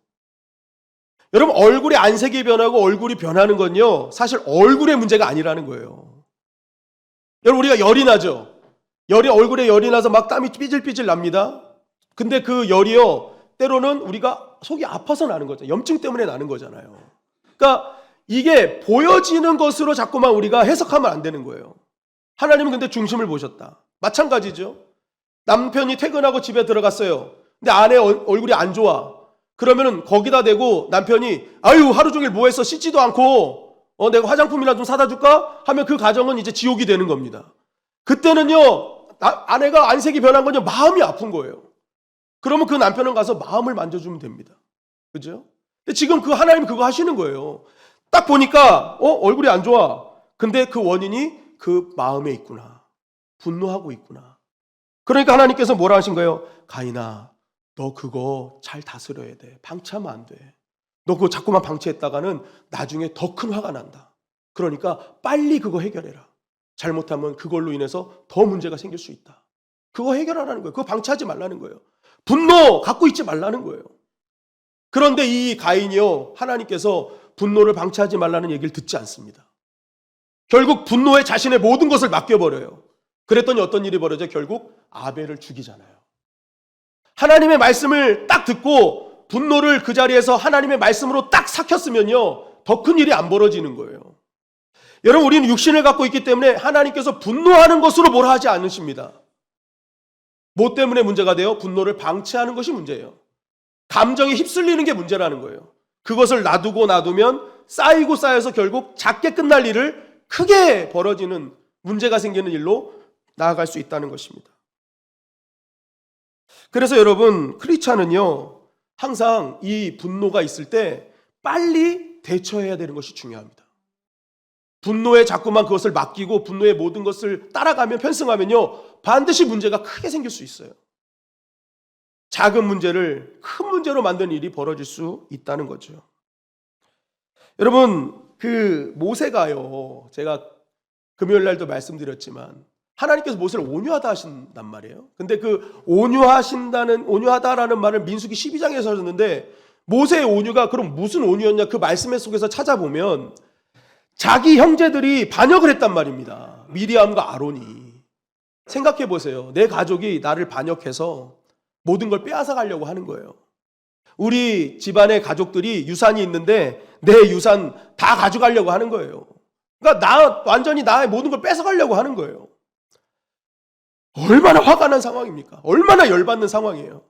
여러분 얼굴의 안색이 변하고 얼굴이 변하는 건요, 사실 얼굴의 문제가 아니라는 거예요. 여러분 우리가 열이 나죠? 얼굴에 열이 나서 막 땀이 삐질삐질 납니다. 근데 그 열이요, 때로는 우리가 속이 아파서 나는 거죠. 염증 때문에 나는 거잖아요. 그러니까 이게 보여지는 것으로 자꾸만 우리가 해석하면 안 되는 거예요. 하나님은 근데 중심을 보셨다. 마찬가지죠. 남편이 퇴근하고 집에 들어갔어요. 근데 아내 얼굴이 안 좋아. 그러면은 거기다 대고 남편이 아유 하루 종일 뭐 했어? 씻지도 않고 내가 화장품이나 좀 사다 줄까? 하면 그 가정은 이제 지옥이 되는 겁니다. 그때는요, 아내가 안색이 변한 건요, 마음이 아픈 거예요. 그러면 그 남편은 가서 마음을 만져주면 됩니다. 그죠? 근데 지금 그 하나님 그거 하시는 거예요. 딱 보니까 얼굴이 안 좋아. 근데 그 원인이 그 마음에 있구나. 분노하고 있구나. 그러니까 하나님께서 뭐라 하신 거예요? 가인아, 너 그거 잘 다스려야 돼. 방치하면 안 돼. 너 그거 자꾸만 방치했다가는 나중에 더 큰 화가 난다. 그러니까 빨리 그거 해결해라. 잘못하면 그걸로 인해서 더 문제가 생길 수 있다. 그거 해결하라는 거예요. 그거 방치하지 말라는 거예요. 분노 갖고 있지 말라는 거예요. 그런데 이 가인이요, 하나님께서 분노를 방치하지 말라는 얘기를 듣지 않습니다. 결국 분노에 자신의 모든 것을 맡겨버려요. 그랬더니 어떤 일이 벌어져? 결국 아벨을 죽이잖아요. 하나님의 말씀을 딱 듣고 분노를 그 자리에서 하나님의 말씀으로 딱 삭혔으면요, 더 큰 일이 안 벌어지는 거예요. 여러분 우리는 육신을 갖고 있기 때문에 하나님께서 분노하는 것으로 뭐라 하지 않으십니다. 뭐 때문에 문제가 돼요? 분노를 방치하는 것이 문제예요. 감정에 휩쓸리는 게 문제라는 거예요. 그것을 놔두면 쌓이고 쌓여서 결국 작게 끝날 일을 크게 벌어지는 문제가 생기는 일로 나아갈 수 있다는 것입니다. 그래서 여러분 크리스찬은요, 항상 이 분노가 있을 때 빨리 대처해야 되는 것이 중요합니다. 분노에 자꾸만 그것을 맡기고 분노의 모든 것을 따라가면 편승하면요, 반드시 문제가 크게 생길 수 있어요. 작은 문제를 큰 문제로 만드는 일이 벌어질 수 있다는 거죠. 여러분 그 모세가요, 제가 금요일 날도 말씀드렸지만 하나님께서 모세를 온유하다 하신단 말이에요. 근데 그 온유하다라는 말을 민수기 12장에서 하셨는데, 모세의 온유가 그럼 무슨 온유였냐? 그 말씀 속에서 찾아보면 자기 형제들이 반역을 했단 말입니다. 미리암과 아론이. 생각해 보세요. 내 가족이 나를 반역해서 모든 걸 빼앗아 가려고 하는 거예요. 우리 집안의 가족들이 유산이 있는데 내 유산 다 가져가려고 하는 거예요. 그러니까 완전히 나의 모든 걸 뺏어 가려고 하는 거예요. 얼마나 화가 난 상황입니까? 얼마나 열받는 상황이에요.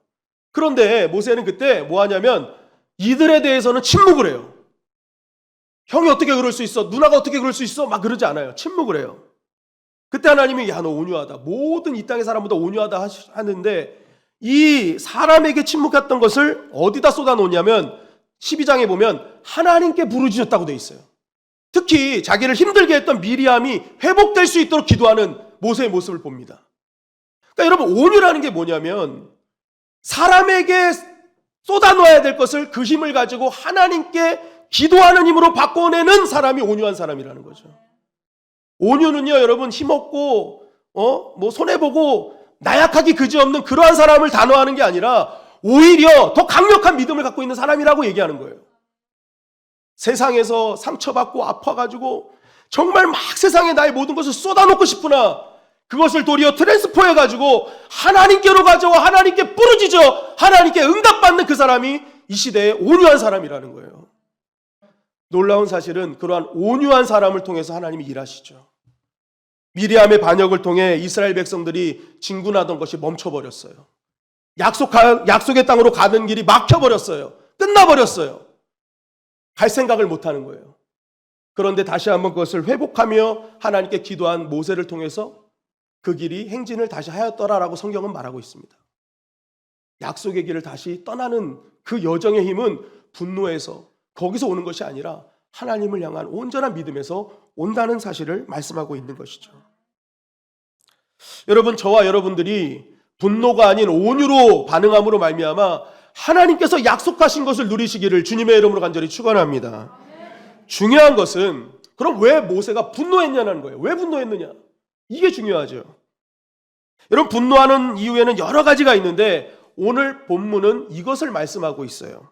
그런데 모세는 그때 뭐 하냐면 이들에 대해서는 침묵을 해요. 형이 어떻게 그럴 수 있어? 누나가 어떻게 그럴 수 있어? 막 그러지 않아요. 침묵을 해요. 그때 하나님이 야, 너 온유하다. 모든 이 땅의 사람보다 온유하다 하는데, 이 사람에게 침묵했던 것을 어디다 쏟아놓냐면 12장에 보면 하나님께 부르짖었다고 돼 있어요. 특히 자기를 힘들게 했던 미리암이 회복될 수 있도록 기도하는 모세의 모습을 봅니다. 그러니까 여러분, 온유라는 게 뭐냐면 사람에게 쏟아놓아야 될 것을 그 힘을 가지고 하나님께 기도하는 힘으로 바꿔내는 사람이 온유한 사람이라는 거죠. 온유는요, 여러분, 힘없고 뭐 손해보고 나약하기 그지없는 그러한 사람을 단호하는 게 아니라 오히려 더 강력한 믿음을 갖고 있는 사람이라고 얘기하는 거예요. 세상에서 상처받고 아파가지고 정말 막 세상에 나의 모든 것을 쏟아놓고 싶으나 그것을 도리어 트랜스포해가지고 하나님께로 가져와 하나님께 부르짖어 하나님께 응답받는 그 사람이 이 시대의 온유한 사람이라는 거예요. 놀라운 사실은 그러한 온유한 사람을 통해서 하나님이 일하시죠. 미리암의 반역을 통해 이스라엘 백성들이 진군하던 것이 멈춰버렸어요. 약속의 땅으로 가는 길이 막혀버렸어요. 끝나버렸어요. 갈 생각을 못하는 거예요. 그런데 다시 한번 그것을 회복하며 하나님께 기도한 모세를 통해서 그 길이 행진을 다시 하였더라라고 성경은 말하고 있습니다. 약속의 길을 다시 떠나는 그 여정의 힘은 분노에서 거기서 오는 것이 아니라 하나님을 향한 온전한 믿음에서 온다는 사실을 말씀하고 있는 것이죠. 여러분, 저와 여러분들이 분노가 아닌 온유로 반응함으로 말미암아 하나님께서 약속하신 것을 누리시기를 주님의 이름으로 간절히 축원합니다. 중요한 것은 그럼 왜 모세가 분노했냐는 거예요. 왜 분노했느냐? 이게 중요하죠. 여러분, 분노하는 이유에는 여러 가지가 있는데 오늘 본문은 이것을 말씀하고 있어요.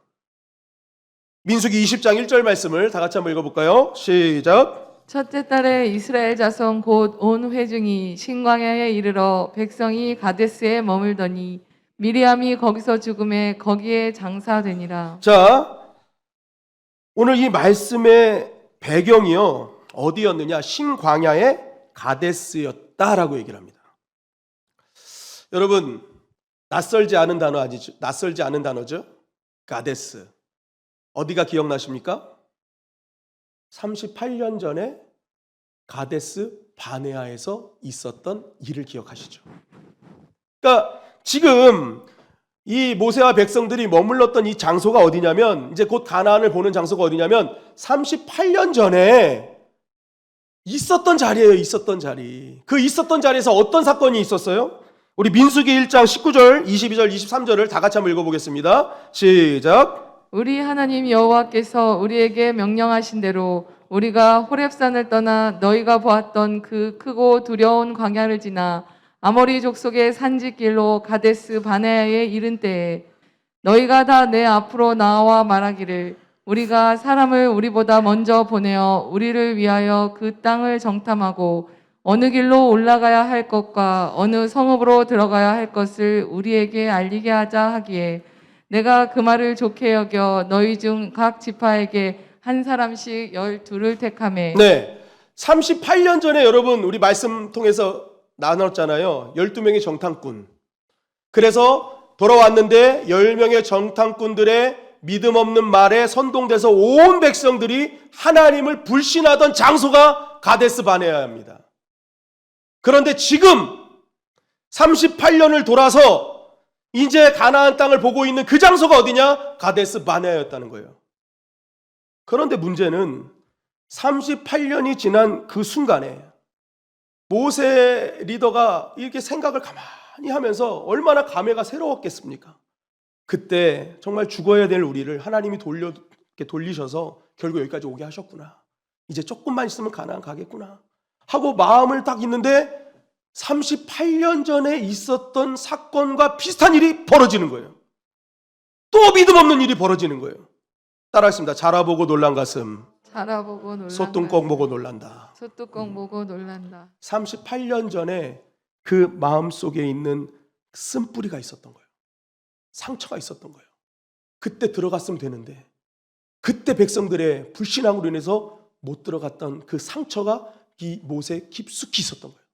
민수기 20장 1절 말씀을 다 같이 한번 읽어볼까요? 시작. 첫째 달에 이스라엘 자손 곧 온 회중이 신광야에 이르러 백성이 가데스에 머물더니 미리암이 거기서 죽음에 거기에 장사되니라. 자, 오늘 이 말씀의 배경이요, 어디였느냐? 신광야의 가데스였다라고 얘기를 합니다. 여러분, 낯설지 않은 단어 아니죠? 낯설지 않은 단어죠? 가데스. 어디가 기억나십니까? 38년 전에 가데스 바네아에서 있었던 일을 기억하시죠? 그러니까 지금 이 모세와 백성들이 머물렀던 이 장소가 어디냐면, 이제 곧 가나안을 보는 장소가 어디냐면 38년 전에 있었던 자리예요. 있었던 자리. 그 있었던 자리에서 어떤 사건이 있었어요? 우리 민수기 1장 19절, 22절, 23절을 다 같이 한번 읽어보겠습니다. 시작. 우리 하나님 여호와께서 우리에게 명령하신 대로 우리가 호렙산을 떠나 너희가 보았던 그 크고 두려운 광야를 지나 아모리 족속의 산지길로 가데스 바네아에 이른 때에 너희가 다 내 앞으로 나와 말하기를 우리가 사람을 우리보다 먼저 보내어 우리를 위하여 그 땅을 정탐하고 어느 길로 올라가야 할 것과 어느 성읍으로 들어가야 할 것을 우리에게 알리게 하자 하기에 내가 그 말을 좋게 여겨 너희 중 각 지파에게 한 사람씩 12를 택하매. 네, 38년 전에 여러분 우리 말씀 통해서 나눴잖아요. 12명의 정탐꾼. 그래서 돌아왔는데 10명의 정탐꾼들의 믿음 없는 말에 선동돼서 온 백성들이 하나님을 불신하던 장소가 가데스 바네아입니다. 그런데 지금 38년을 돌아서 이제 가나안 땅을 보고 있는 그 장소가 어디냐? 가데스 바네아였다는 거예요. 그런데 문제는 38년이 지난 그 순간에 모세 리더가 이렇게 생각을 가만히 하면서 얼마나 감회가 새로웠겠습니까? 그때 정말 죽어야 될 우리를 하나님이 돌리셔서 결국 여기까지 오게 하셨구나. 이제 조금만 있으면 가나안 가겠구나 하고 마음을 딱 있는데 38년 전에 있었던 사건과 비슷한 일이 벌어지는 거예요. 또 믿음 없는 일이 벌어지는 거예요. 따라하겠습니다. 자라보고 놀란 가슴, 자라보고 놀란다. 소뚜껑 보고 놀란다. 소뚜껑 보고 놀란다. 38년 전에 그 마음속에 있는 쓴뿌리가 있었던 거예요. 상처가 있었던 거예요. 그때 들어갔으면 되는데 그때 백성들의 불신앙으로 인해서 못 들어갔던 그 상처가 이 못에 깊숙이 있었던 거예요.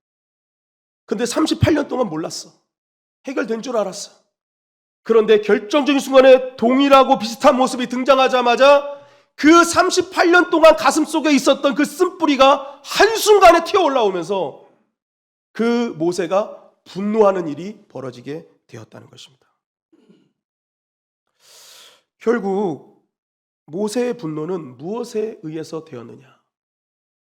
근데 38년 동안 몰랐어. 해결된 줄 알았어. 그런데 결정적인 순간에 동일하고 비슷한 모습이 등장하자마자 그 38년 동안 가슴속에 있었던 그 쓴뿌리가 한순간에 튀어 올라오면서 그 모세가 분노하는 일이 벌어지게 되었다는 것입니다. 결국 모세의 분노는 무엇에 의해서 되었느냐?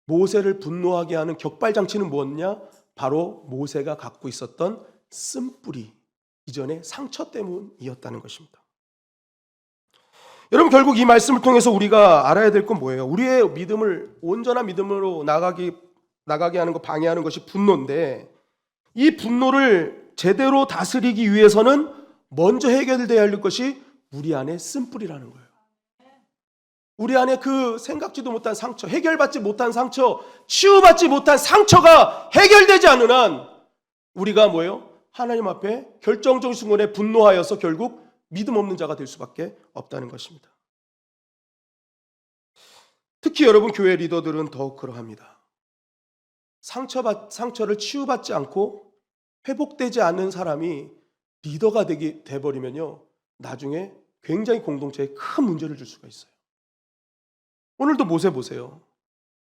모세를 분노하게 하는 격발장치는 무엇이냐? 바로 모세가 갖고 있었던 쓴뿌리, 이전의 상처 때문이었다는 것입니다. 여러분, 결국 이 말씀을 통해서 우리가 알아야 될 건 뭐예요? 우리의 믿음을 온전한 믿음으로 나가게 하는 것, 방해하는 것이 분노인데, 이 분노를 제대로 다스리기 위해서는 먼저 해결돼야 할 것이 우리 안에 쓴뿌리라는 거예요. 우리 안에 그 생각지도 못한 상처, 해결받지 못한 상처, 치유받지 못한 상처가 해결되지 않는 한 우리가 뭐예요? 하나님 앞에 결정적인 순간에 분노하여서 결국 믿음 없는 자가 될 수밖에 없다는 것입니다. 특히 여러분 교회 리더들은 더욱 그러합니다. 상처를 치유받지 않고 회복되지 않는 사람이 리더가 돼버리면요, 나중에 굉장히 공동체에 큰 문제를 줄 수가 있어요. 오늘도 모세 보세요.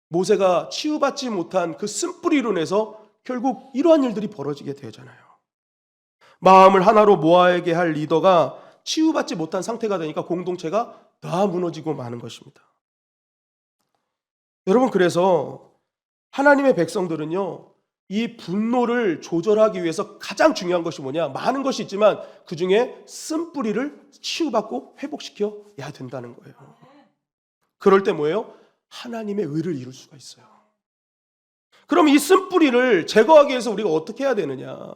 모세가 치유받지 못한 그 쓴뿌리로 인해서 결국 이러한 일들이 벌어지게 되잖아요. 마음을 하나로 모아야게 할 리더가 치유받지 못한 상태가 되니까 공동체가 다 무너지고 마는 것입니다. 여러분, 그래서 하나님의 백성들은요, 이 분노를 조절하기 위해서 가장 중요한 것이 뭐냐? 많은 것이 있지만 그 중에 쓴뿌리를 치유받고 회복시켜야 된다는 거예요. 그럴 때 뭐예요? 하나님의 의를 이룰 수가 있어요. 그럼 이 쓴뿌리를 제거하기 위해서 우리가 어떻게 해야 되느냐?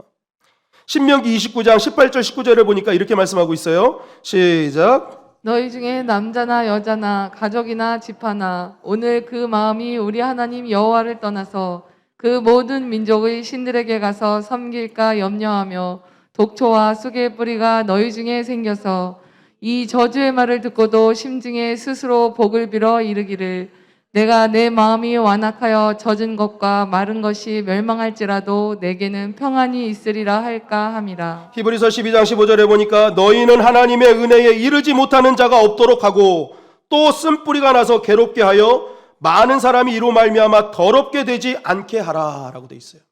신명기 29장 18절 19절을 보니까 이렇게 말씀하고 있어요. 시작. 너희 중에 남자나 여자나 가족이나 집하나 오늘 그 마음이 우리 하나님 여호와를 떠나서 그 모든 민족의 신들에게 가서 섬길까 염려하며 독초와 쑥의 뿌리가 너희 중에 생겨서 이 저주의 말을 듣고도 심중에 스스로 복을 빌어 이르기를 내가 내 마음이 완악하여 젖은 것과 마른 것이 멸망할지라도 내게는 평안이 있으리라 할까 함이라. 히브리서 12장 15절에 보니까 너희는 하나님의 은혜에 이르지 못하는 자가 없도록 하고 또 쓴뿌리가 나서 괴롭게 하여 많은 사람이 이로 말미암아 더럽게 되지 않게 하라 라고 돼 있어요.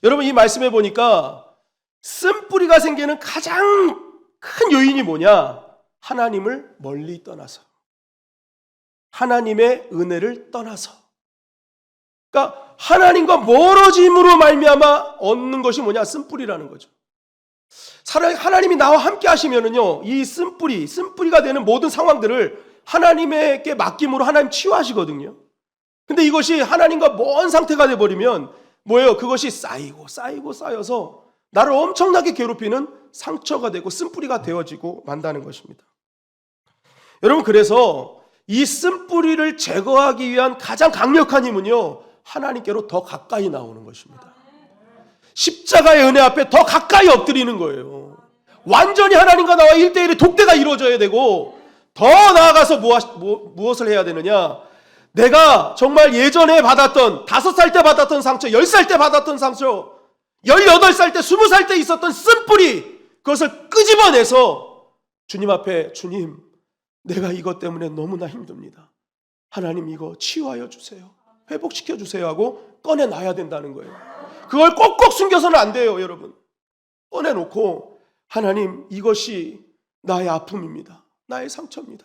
여러분, 이 말씀에 보니까 쓴뿌리가 생기는 가장 큰 요인이 뭐냐? 하나님을 멀리 떠나서, 하나님의 은혜를 떠나서, 그러니까 하나님과 멀어짐으로 말미암아 얻는 것이 뭐냐? 쓴뿌리라는 거죠. 하나님이 나와 함께 하시면은요, 이 쓴뿌리가 되는 모든 상황들을 하나님에게 맡김으로 하나님 치유하시거든요. 근데 이것이 하나님과 먼 상태가 돼버리면 뭐예요? 그것이 쌓여서 나를 엄청나게 괴롭히는 상처가 되고 쓴뿌리가 되어지고 만다는 것입니다. 여러분, 그래서 이 쓴뿌리를 제거하기 위한 가장 강력한 힘은요, 하나님께로 더 가까이 나오는 것입니다. 십자가의 은혜 앞에 더 가까이 엎드리는 거예요. 완전히 하나님과 나와 1대1의 독대가 이루어져야 되고, 더 나아가서 무엇을 해야 되느냐? 내가 정말 예전에 받았던 5살 때 받았던 상처, 10살 때 받았던 상처, 18살 때, 20살 때 있었던 쓴뿌리, 그것을 끄집어내서 주님 앞에, 주님, 내가 이것 때문에 너무나 힘듭니다. 하나님, 이거 치유하여 주세요. 회복시켜 주세요 하고 꺼내놔야 된다는 거예요. 그걸 꼭꼭 숨겨서는 안 돼요, 여러분. 꺼내놓고, 하나님, 이것이 나의 아픔입니다. 나의 상처입니다.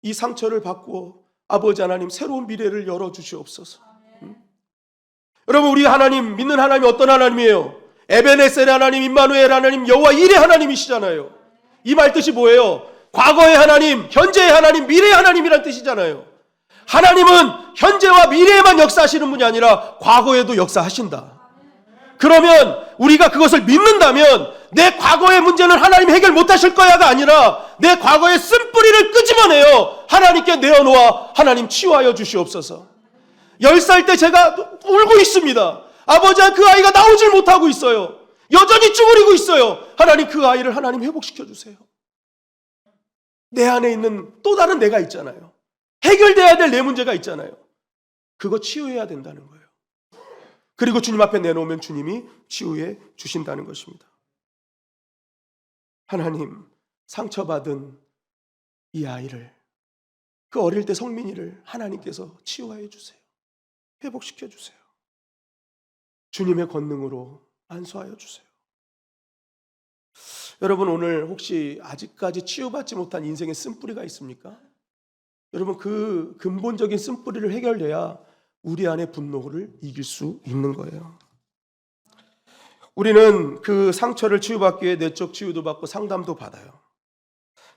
이 상처를 바꾸어 아버지 하나님 새로운 미래를 열어주시옵소서. 여러분, 우리 하나님, 믿는 하나님이 어떤 하나님이에요? 에베네셀의 하나님, 임마누엘 하나님, 여호와 일의 하나님이시잖아요. 이 말 뜻이 뭐예요? 과거의 하나님, 현재의 하나님, 미래의 하나님이란 뜻이잖아요. 하나님은 현재와 미래에만 역사하시는 분이 아니라 과거에도 역사하신다. 그러면 우리가 그것을 믿는다면 내 과거의 문제는 하나님 해결 못하실 거야가 아니라 내 과거의 쓴뿌리를 끄집어내어 하나님께 내어놓아 하나님 치유하여 주시옵소서. 10살 때 제가 울고 있습니다. 아버지야, 그 아이가 나오질 못하고 있어요. 여전히 쭈그리고 있어요. 하나님, 그 아이를 하나님 회복시켜 주세요. 내 안에 있는 또 다른 내가 있잖아요. 해결돼야 될 내 문제가 있잖아요. 그거 치유해야 된다는 거예요. 그리고 주님 앞에 내놓으면 주님이 치유해 주신다는 것입니다. 하나님, 상처받은 이 아이를, 그 어릴 때 성민이를 하나님께서 치유하여 주세요. 회복시켜 주세요. 주님의 권능으로 안수하여 주세요. 여러분, 오늘 혹시 아직까지 치유받지 못한 인생의 쓴뿌리가 있습니까? 여러분, 그 근본적인 쓴뿌리를 해결해야 우리 안의 분노를 이길 수 있는 거예요. 우리는 그 상처를 치유받기 위해 내적 치유도 받고 상담도 받아요.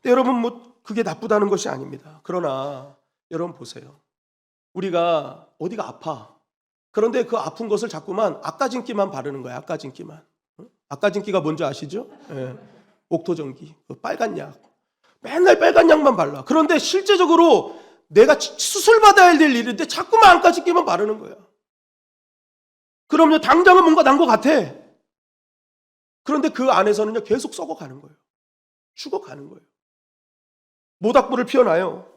근데 여러분, 그게 나쁘다는 것이 아닙니다. 그러나 여러분 보세요. 우리가 어디가 아파. 그런데 그 아픈 것을 자꾸만 아까진기만 바르는 거야. 아까진기만. 아까진기가 뭔지 아시죠? 예. 옥토전기, 빨간 약. 맨날 빨간 약만 발라. 그런데 실제적으로 내가 수술받아야 될 일인데 자꾸만 아까진기만 바르는 거야. 그럼요, 당장은 뭔가 난 것 같아. 그런데 그 안에서는요, 계속 썩어가는 거예요. 죽어가는 거예요. 모닥불을 피워놔요.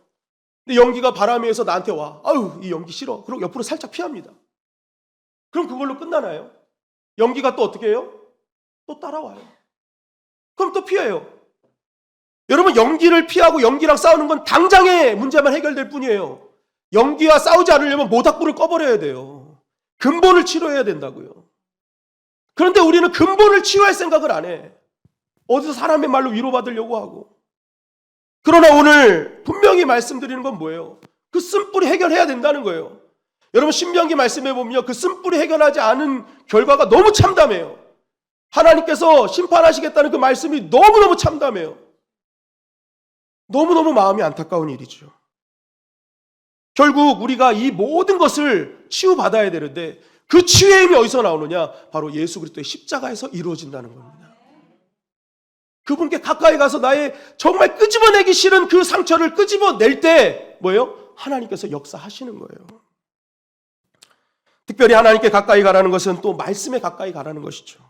근데 연기가 바람에 의해서 나한테 와. 아유, 이 연기 싫어. 그리고 옆으로 살짝 피합니다. 그럼 그걸로 끝나나요? 연기가 또 어떻게 해요? 또 따라와요. 그럼 또 피해요. 여러분, 연기를 피하고 연기랑 싸우는 건 당장의 문제만 해결될 뿐이에요. 연기와 싸우지 않으려면 모닥불을 꺼버려야 돼요. 근본을 치료해야 된다고요. 그런데 우리는 근본을 치유할 생각을 안 해. 어디서 사람의 말로 위로받으려고 하고. 그러나 오늘 분명히 말씀드리는 건 뭐예요? 그 쓴뿌리 해결해야 된다는 거예요. 여러분, 신명기 말씀해 보면요, 그 쓴뿌리 해결하지 않은 결과가 너무 참담해요. 하나님께서 심판하시겠다는 그 말씀이 너무너무 참담해요. 너무너무 마음이 안타까운 일이죠. 결국 우리가 이 모든 것을 치유받아야 되는데 그 치유의 힘이 어디서 나오느냐? 바로 예수 그리스도의 십자가에서 이루어진다는 겁니다. 그분께 가까이 가서 나의 정말 끄집어내기 싫은 그 상처를 끄집어낼 때 뭐예요? 하나님께서 역사하시는 거예요. 특별히 하나님께 가까이 가라는 것은 또 말씀에 가까이 가라는 것이죠.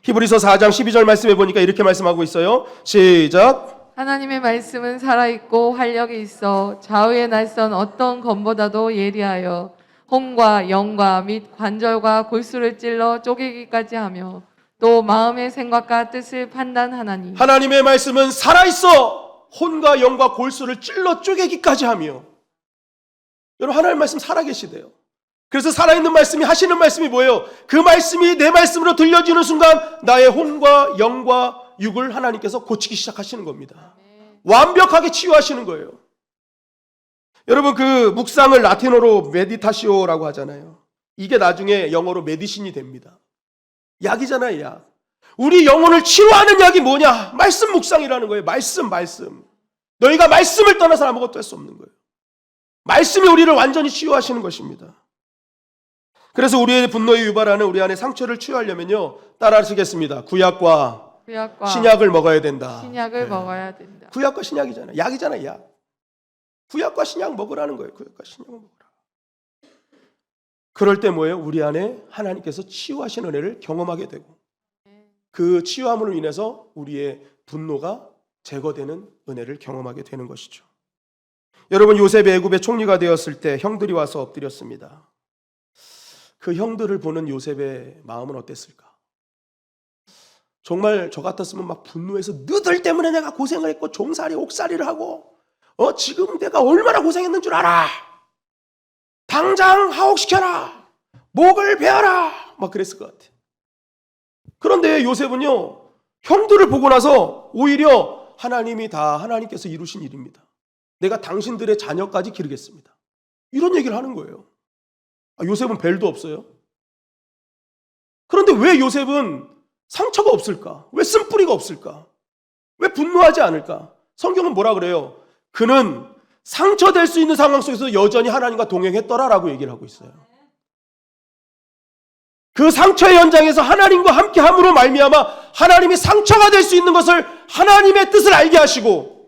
히브리서 4장 12절 말씀해 보니까 이렇게 말씀하고 있어요. 시작. 하나님의 말씀은 살아있고 활력이 있어 좌우에 날선 어떤 검보다도 예리하여 혼과 영과 및 관절과 골수를 찔러 쪼개기까지 하며 또 마음의 생각과 뜻을 판단하나니. 하나님의 말씀은 살아있어 혼과 영과 골수를 찔러 쪼개기까지 하며. 여러분, 하나님의 말씀 살아계시대요. 그래서 살아있는 말씀이 하시는 말씀이 뭐예요? 그 말씀이 내 말씀으로 들려지는 순간 나의 혼과 영과 육을 하나님께서 고치기 시작하시는 겁니다. 완벽하게 치유하시는 거예요. 여러분, 그 묵상을 라틴어로 메디타시오라고 하잖아요. 이게 나중에 영어로 메디신이 됩니다. 약이잖아요, 약. 우리 영혼을 치유하는 약이 뭐냐? 말씀 묵상이라는 거예요. 말씀. 너희가 말씀을 떠나서 아무것도 할 수 없는 거예요. 말씀이 우리를 완전히 치유하시는 것입니다. 그래서 우리의 분노에 유발하는 우리 안에 상처를 치유하려면요, 따라하시겠습니다. 구약과 신약을 먹어야 된다. 신약을 먹어야 된다. 구약과 신약이잖아요. 약이잖아요, 약. 구약과 신약 먹으라는 거예요. 구약과 신약을 먹으라. 그럴 때 뭐예요? 우리 안에 하나님께서 치유하시는 은혜를 경험하게 되고 그 치유함으로 인해서 우리의 분노가 제거되는 은혜를 경험하게 되는 것이죠. 여러분, 요셉이 애굽의 총리가 되었을 때 형들이 와서 엎드렸습니다. 그 형들을 보는 요셉의 마음은 어땠을까? 정말 저 같았으면 막 분노해서 너들 때문에 내가 고생을 했고 종살이 옥살이를 하고 지금 내가 얼마나 고생했는 줄 알아? 당장 하옥시켜라. 목을 베어라. 막 그랬을 것 같아. 그런데 요셉은요, 형들을 보고 나서 오히려 하나님이 다 하나님께서 이루신 일입니다. 내가 당신들의 자녀까지 기르겠습니다. 이런 얘기를 하는 거예요. 요셉은 벨도 없어요. 그런데 왜 요셉은 상처가 없을까? 왜 쓴뿌리가 없을까? 왜 분노하지 않을까? 성경은 뭐라 그래요? 그는 상처될 수 있는 상황 속에서 여전히 하나님과 동행했더라라고 얘기를 하고 있어요. 그 상처의 현장에서 하나님과 함께함으로 말미암아 하나님이 상처가 될 수 있는 것을 하나님의 뜻을 알게 하시고,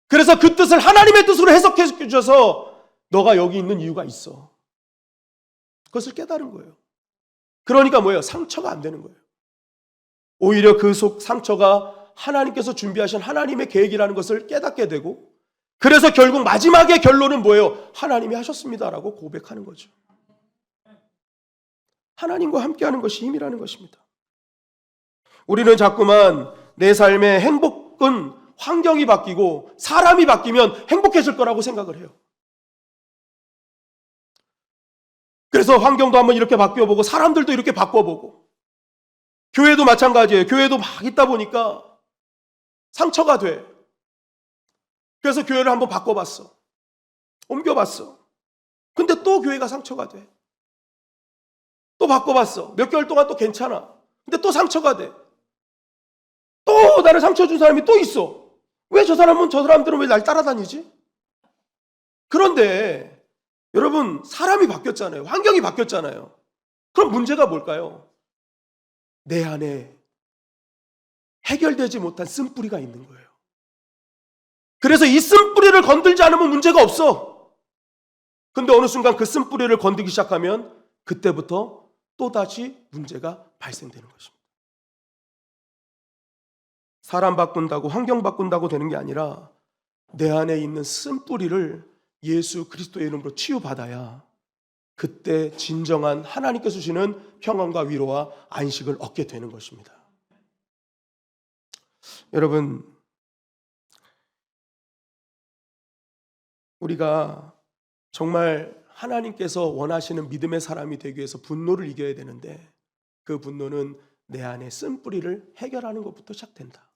그래서 그 뜻을 하나님의 뜻으로 해석해 주셔서 너가 여기 있는 이유가 있어. 그것을 깨달은 거예요. 그러니까 뭐예요? 상처가 안 되는 거예요. 오히려 그 속 상처가 하나님께서 준비하신 하나님의 계획이라는 것을 깨닫게 되고, 그래서 결국 마지막의 결론은 뭐예요? 하나님이 하셨습니다라고 고백하는 거죠. 하나님과 함께하는 것이 힘이라는 것입니다. 우리는 자꾸만 내 삶의 행복은 환경이 바뀌고 사람이 바뀌면 행복해질 거라고 생각을 해요. 그래서 환경도 한번 이렇게 바뀌어보고 사람들도 이렇게 바꿔보고, 교회도 마찬가지예요. 교회도 막 있다 보니까 상처가 돼. 그래서 교회를 한번 바꿔봤어. 옮겨봤어. 근데 또 교회가 상처가 돼. 또 바꿔봤어. 몇 개월 동안 또 괜찮아. 근데 또 상처가 돼. 또 나를 상처 준 사람이 또 있어. 왜 저 사람들은 왜 날 따라다니지? 그런데 여러분, 사람이 바뀌었잖아요. 환경이 바뀌었잖아요. 그럼 문제가 뭘까요? 내 안에 해결되지 못한 쓴뿌리가 있는 거예요. 그래서 이 쓴뿌리를 건들지 않으면 문제가 없어. 근데 어느 순간 그 쓴뿌리를 건들기 시작하면 그때부터 또다시 문제가 발생되는 것입니다. 사람 바꾼다고, 환경 바꾼다고 되는 게 아니라 내 안에 있는 쓴뿌리를 예수 그리스도의 이름으로 치유받아야 그때 진정한 하나님께서 주시는 평안과 위로와 안식을 얻게 되는 것입니다. 여러분, 우리가 정말 하나님께서 원하시는 믿음의 사람이 되기 위해서 분노를 이겨야 되는데, 그 분노는 내 안에 쓴뿌리를 해결하는 것부터 시작된다.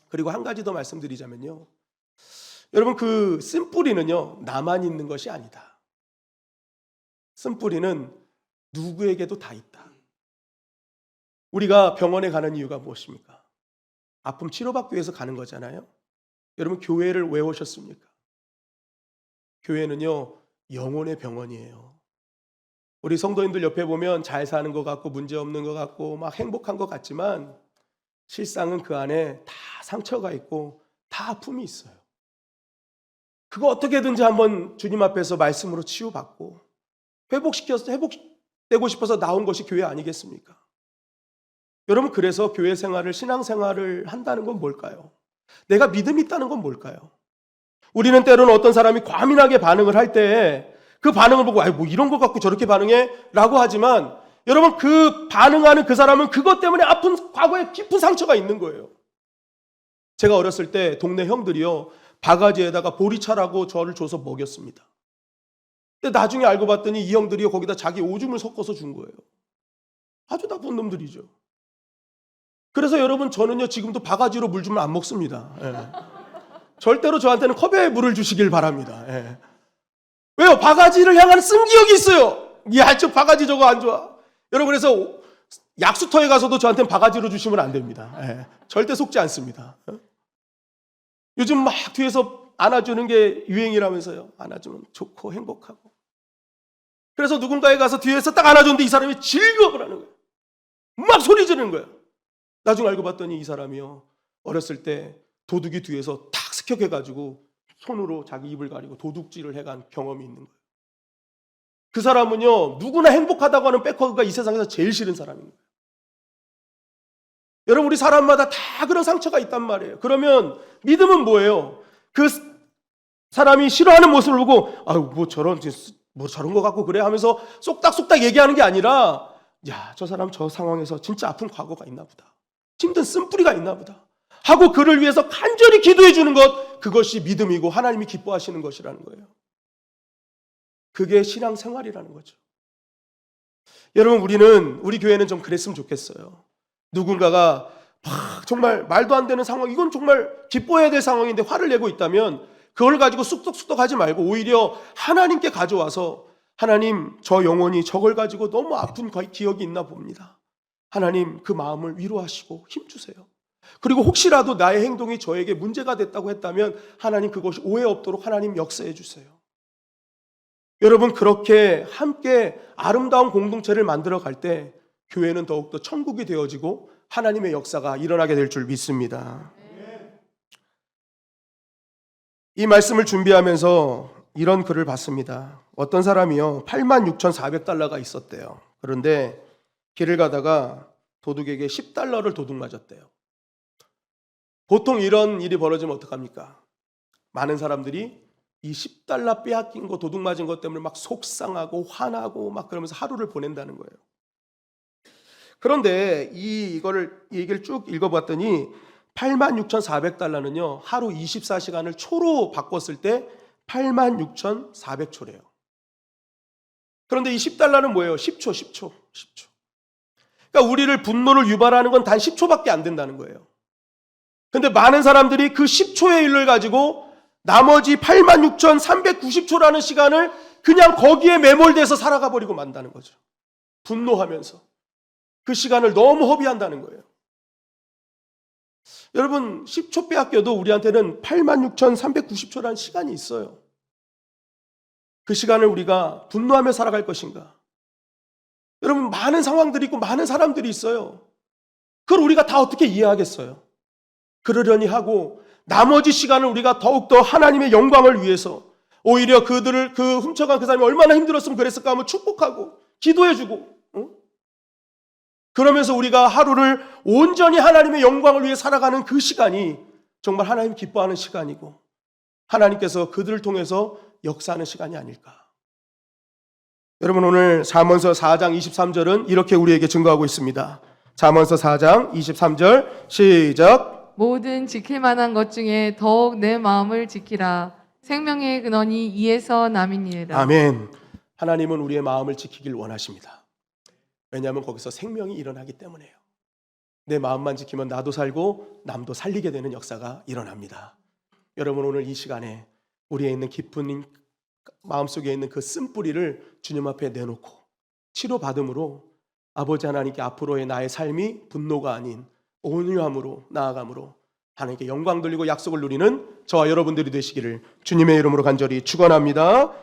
그리고 한 가지 더 말씀드리자면요, 여러분, 그 쓴뿌리는요 나만 있는 것이 아니다. 쓴뿌리는 누구에게도 다 있다. 우리가 병원에 가는 이유가 무엇입니까? 아픔 치료받기 위해서 가는 거잖아요. 여러분, 교회를 왜 오셨습니까? 교회는요 영혼의 병원이에요. 우리 성도님들 옆에 보면 잘 사는 것 같고 문제 없는 것 같고 막 행복한 것 같지만 실상은 그 안에 다 상처가 있고 다 아픔이 있어요. 그거 어떻게든지 한번 주님 앞에서 말씀으로 치유받고 회복되고 싶어서 나온 것이 교회 아니겠습니까? 여러분, 그래서 교회 생활을, 신앙생활을 한다는 건 뭘까요? 내가 믿음이 있다는 건 뭘까요? 우리는 때로는 어떤 사람이 과민하게 반응을 할 때 그 반응을 보고 뭐 이런 것 갖고 저렇게 반응해? 라고 하지만, 여러분, 그 반응하는 그 사람은 그것 때문에 아픈 과거에 깊은 상처가 있는 거예요. 제가 어렸을 때 동네 형들이요 바가지에다가 보리차라고 저를 줘서 먹였습니다. 근데 나중에 알고 봤더니 이 형들이요 거기다 자기 오줌을 섞어서 준 거예요. 아주 나쁜 놈들이죠. 그래서 여러분, 저는요 지금도 바가지로 물 주면 안 먹습니다. 예. 절대로 저한테는 컵에 물을 주시길 바랍니다. 예. 왜요? 바가지를 향하는 쓴기억이 있어요. 야, 저 바가지 저거 안 좋아. 여러분, 그래서 약수터에 가서도 저한테는 바가지로 주시면 안 됩니다. 예. 절대 속지 않습니다. 요즘 막 뒤에서 안아주는 게 유행이라면서요. 안아주면 좋고 행복하고. 그래서 누군가에 가서 뒤에서 딱 안아줬는데 이 사람이 즐거움을 하는 거예요. 막 소리 지르는 거예요. 나중에 알고 봤더니 이 사람이요 어렸을 때 도둑이 뒤에서 탁 습격해가지고 손으로 자기 입을 가리고 도둑질을 해간 경험이 있는 거예요. 그 사람은요 누구나 행복하다고 하는 백허그가 이 세상에서 제일 싫은 사람인 거예요. 여러분, 우리 사람마다 다 그런 상처가 있단 말이에요. 그러면 믿음은 뭐예요? 그 사람이 싫어하는 모습을 보고 뭐 저런 거 갖고 그래 하면서 쏙닥쏙닥 얘기하는 게 아니라, 야, 저 사람 저 상황에서 진짜 아픈 과거가 있나 보다, 힘든 쓴뿌리가 있나 보다 하고 그를 위해서 간절히 기도해 주는 것, 그것이 믿음이고 하나님이 기뻐하시는 것이라는 거예요. 그게 신앙생활이라는 거죠. 여러분, 우리 교회는 좀 그랬으면 좋겠어요. 누군가가 막 정말 말도 안 되는 상황, 이건 정말 기뻐해야 될 상황인데 화를 내고 있다면 그걸 가지고 쑥덕쑥덕 하지 말고 오히려 하나님께 가져와서, 하나님, 저 영혼이 저걸 가지고 너무 아픈 기억이 있나 봅니다. 하나님, 그 마음을 위로하시고 힘주세요. 그리고 혹시라도 나의 행동이 저에게 문제가 됐다고 했다면 하나님 그것이 오해 없도록 하나님 역사해 주세요. 여러분, 그렇게 함께 아름다운 공동체를 만들어 갈 때 교회는 더욱더 천국이 되어지고 하나님의 역사가 일어나게 될 줄 믿습니다. 이 말씀을 준비하면서 이런 글을 봤습니다. 어떤 사람이요 86,400달러가 있었대요. 그런데 길을 가다가 도둑에게 10달러를 도둑 맞았대요. 보통 이런 일이 벌어지면 어떡합니까? 많은 사람들이 이 10달러 빼앗긴 거, 도둑 맞은 것 때문에 막 속상하고 화나고 막 그러면서 하루를 보낸다는 거예요. 그런데 이 얘기를 쭉 읽어봤더니 86,400달러는요 하루 24시간을 초로 바꿨을 때 86,400초래요. 그런데 이 10달러는 뭐예요? 10초. 그러니까 우리를 분노를 유발하는 건 단 10초밖에 안 된다는 거예요. 근데 많은 사람들이 그 10초의 일을 가지고 나머지 86,390초라는 시간을 그냥 거기에 매몰돼서 살아가 버리고 만다는 거죠. 분노하면서. 그 시간을 너무 허비한다는 거예요. 여러분, 10초 빼앗겨도 우리한테는 86,390초라는 시간이 있어요. 그 시간을 우리가 분노하며 살아갈 것인가? 여러분, 많은 상황들이 있고 많은 사람들이 있어요. 그걸 우리가 다 어떻게 이해하겠어요? 그러려니 하고 나머지 시간을 우리가 더욱더 하나님의 영광을 위해서 오히려 그 훔쳐간 그 사람이 얼마나 힘들었으면 그랬을까 하면 축복하고 기도해주고 그러면서 우리가 하루를 온전히 하나님의 영광을 위해 살아가는 그 시간이 정말 하나님 기뻐하는 시간이고 하나님께서 그들을 통해서 역사하는 시간이 아닐까. 여러분, 오늘 잠언서 4장 23절은 이렇게 우리에게 증거하고 있습니다. 잠언서 4장 23절 시작. 모든 지킬 만한 것 중에 더욱 내 마음을 지키라. 생명의 근원이 이에서 남이니라. 아멘. 하나님은 우리의 마음을 지키길 원하십니다. 왜냐하면 거기서 생명이 일어나기 때문에요. 내 마음만 지키면 나도 살고 남도 살리게 되는 역사가 일어납니다. 여러분, 오늘 이 시간에 우리에 있는 깊은 마음속에 있는 그 쓴뿌리를 주님 앞에 내놓고 치료받음으로 아버지 하나님께 앞으로의 나의 삶이 분노가 아닌 온유함으로 나아감으로 하나님께 영광 돌리고 약속을 누리는 저와 여러분들이 되시기를 주님의 이름으로 간절히 축원합니다.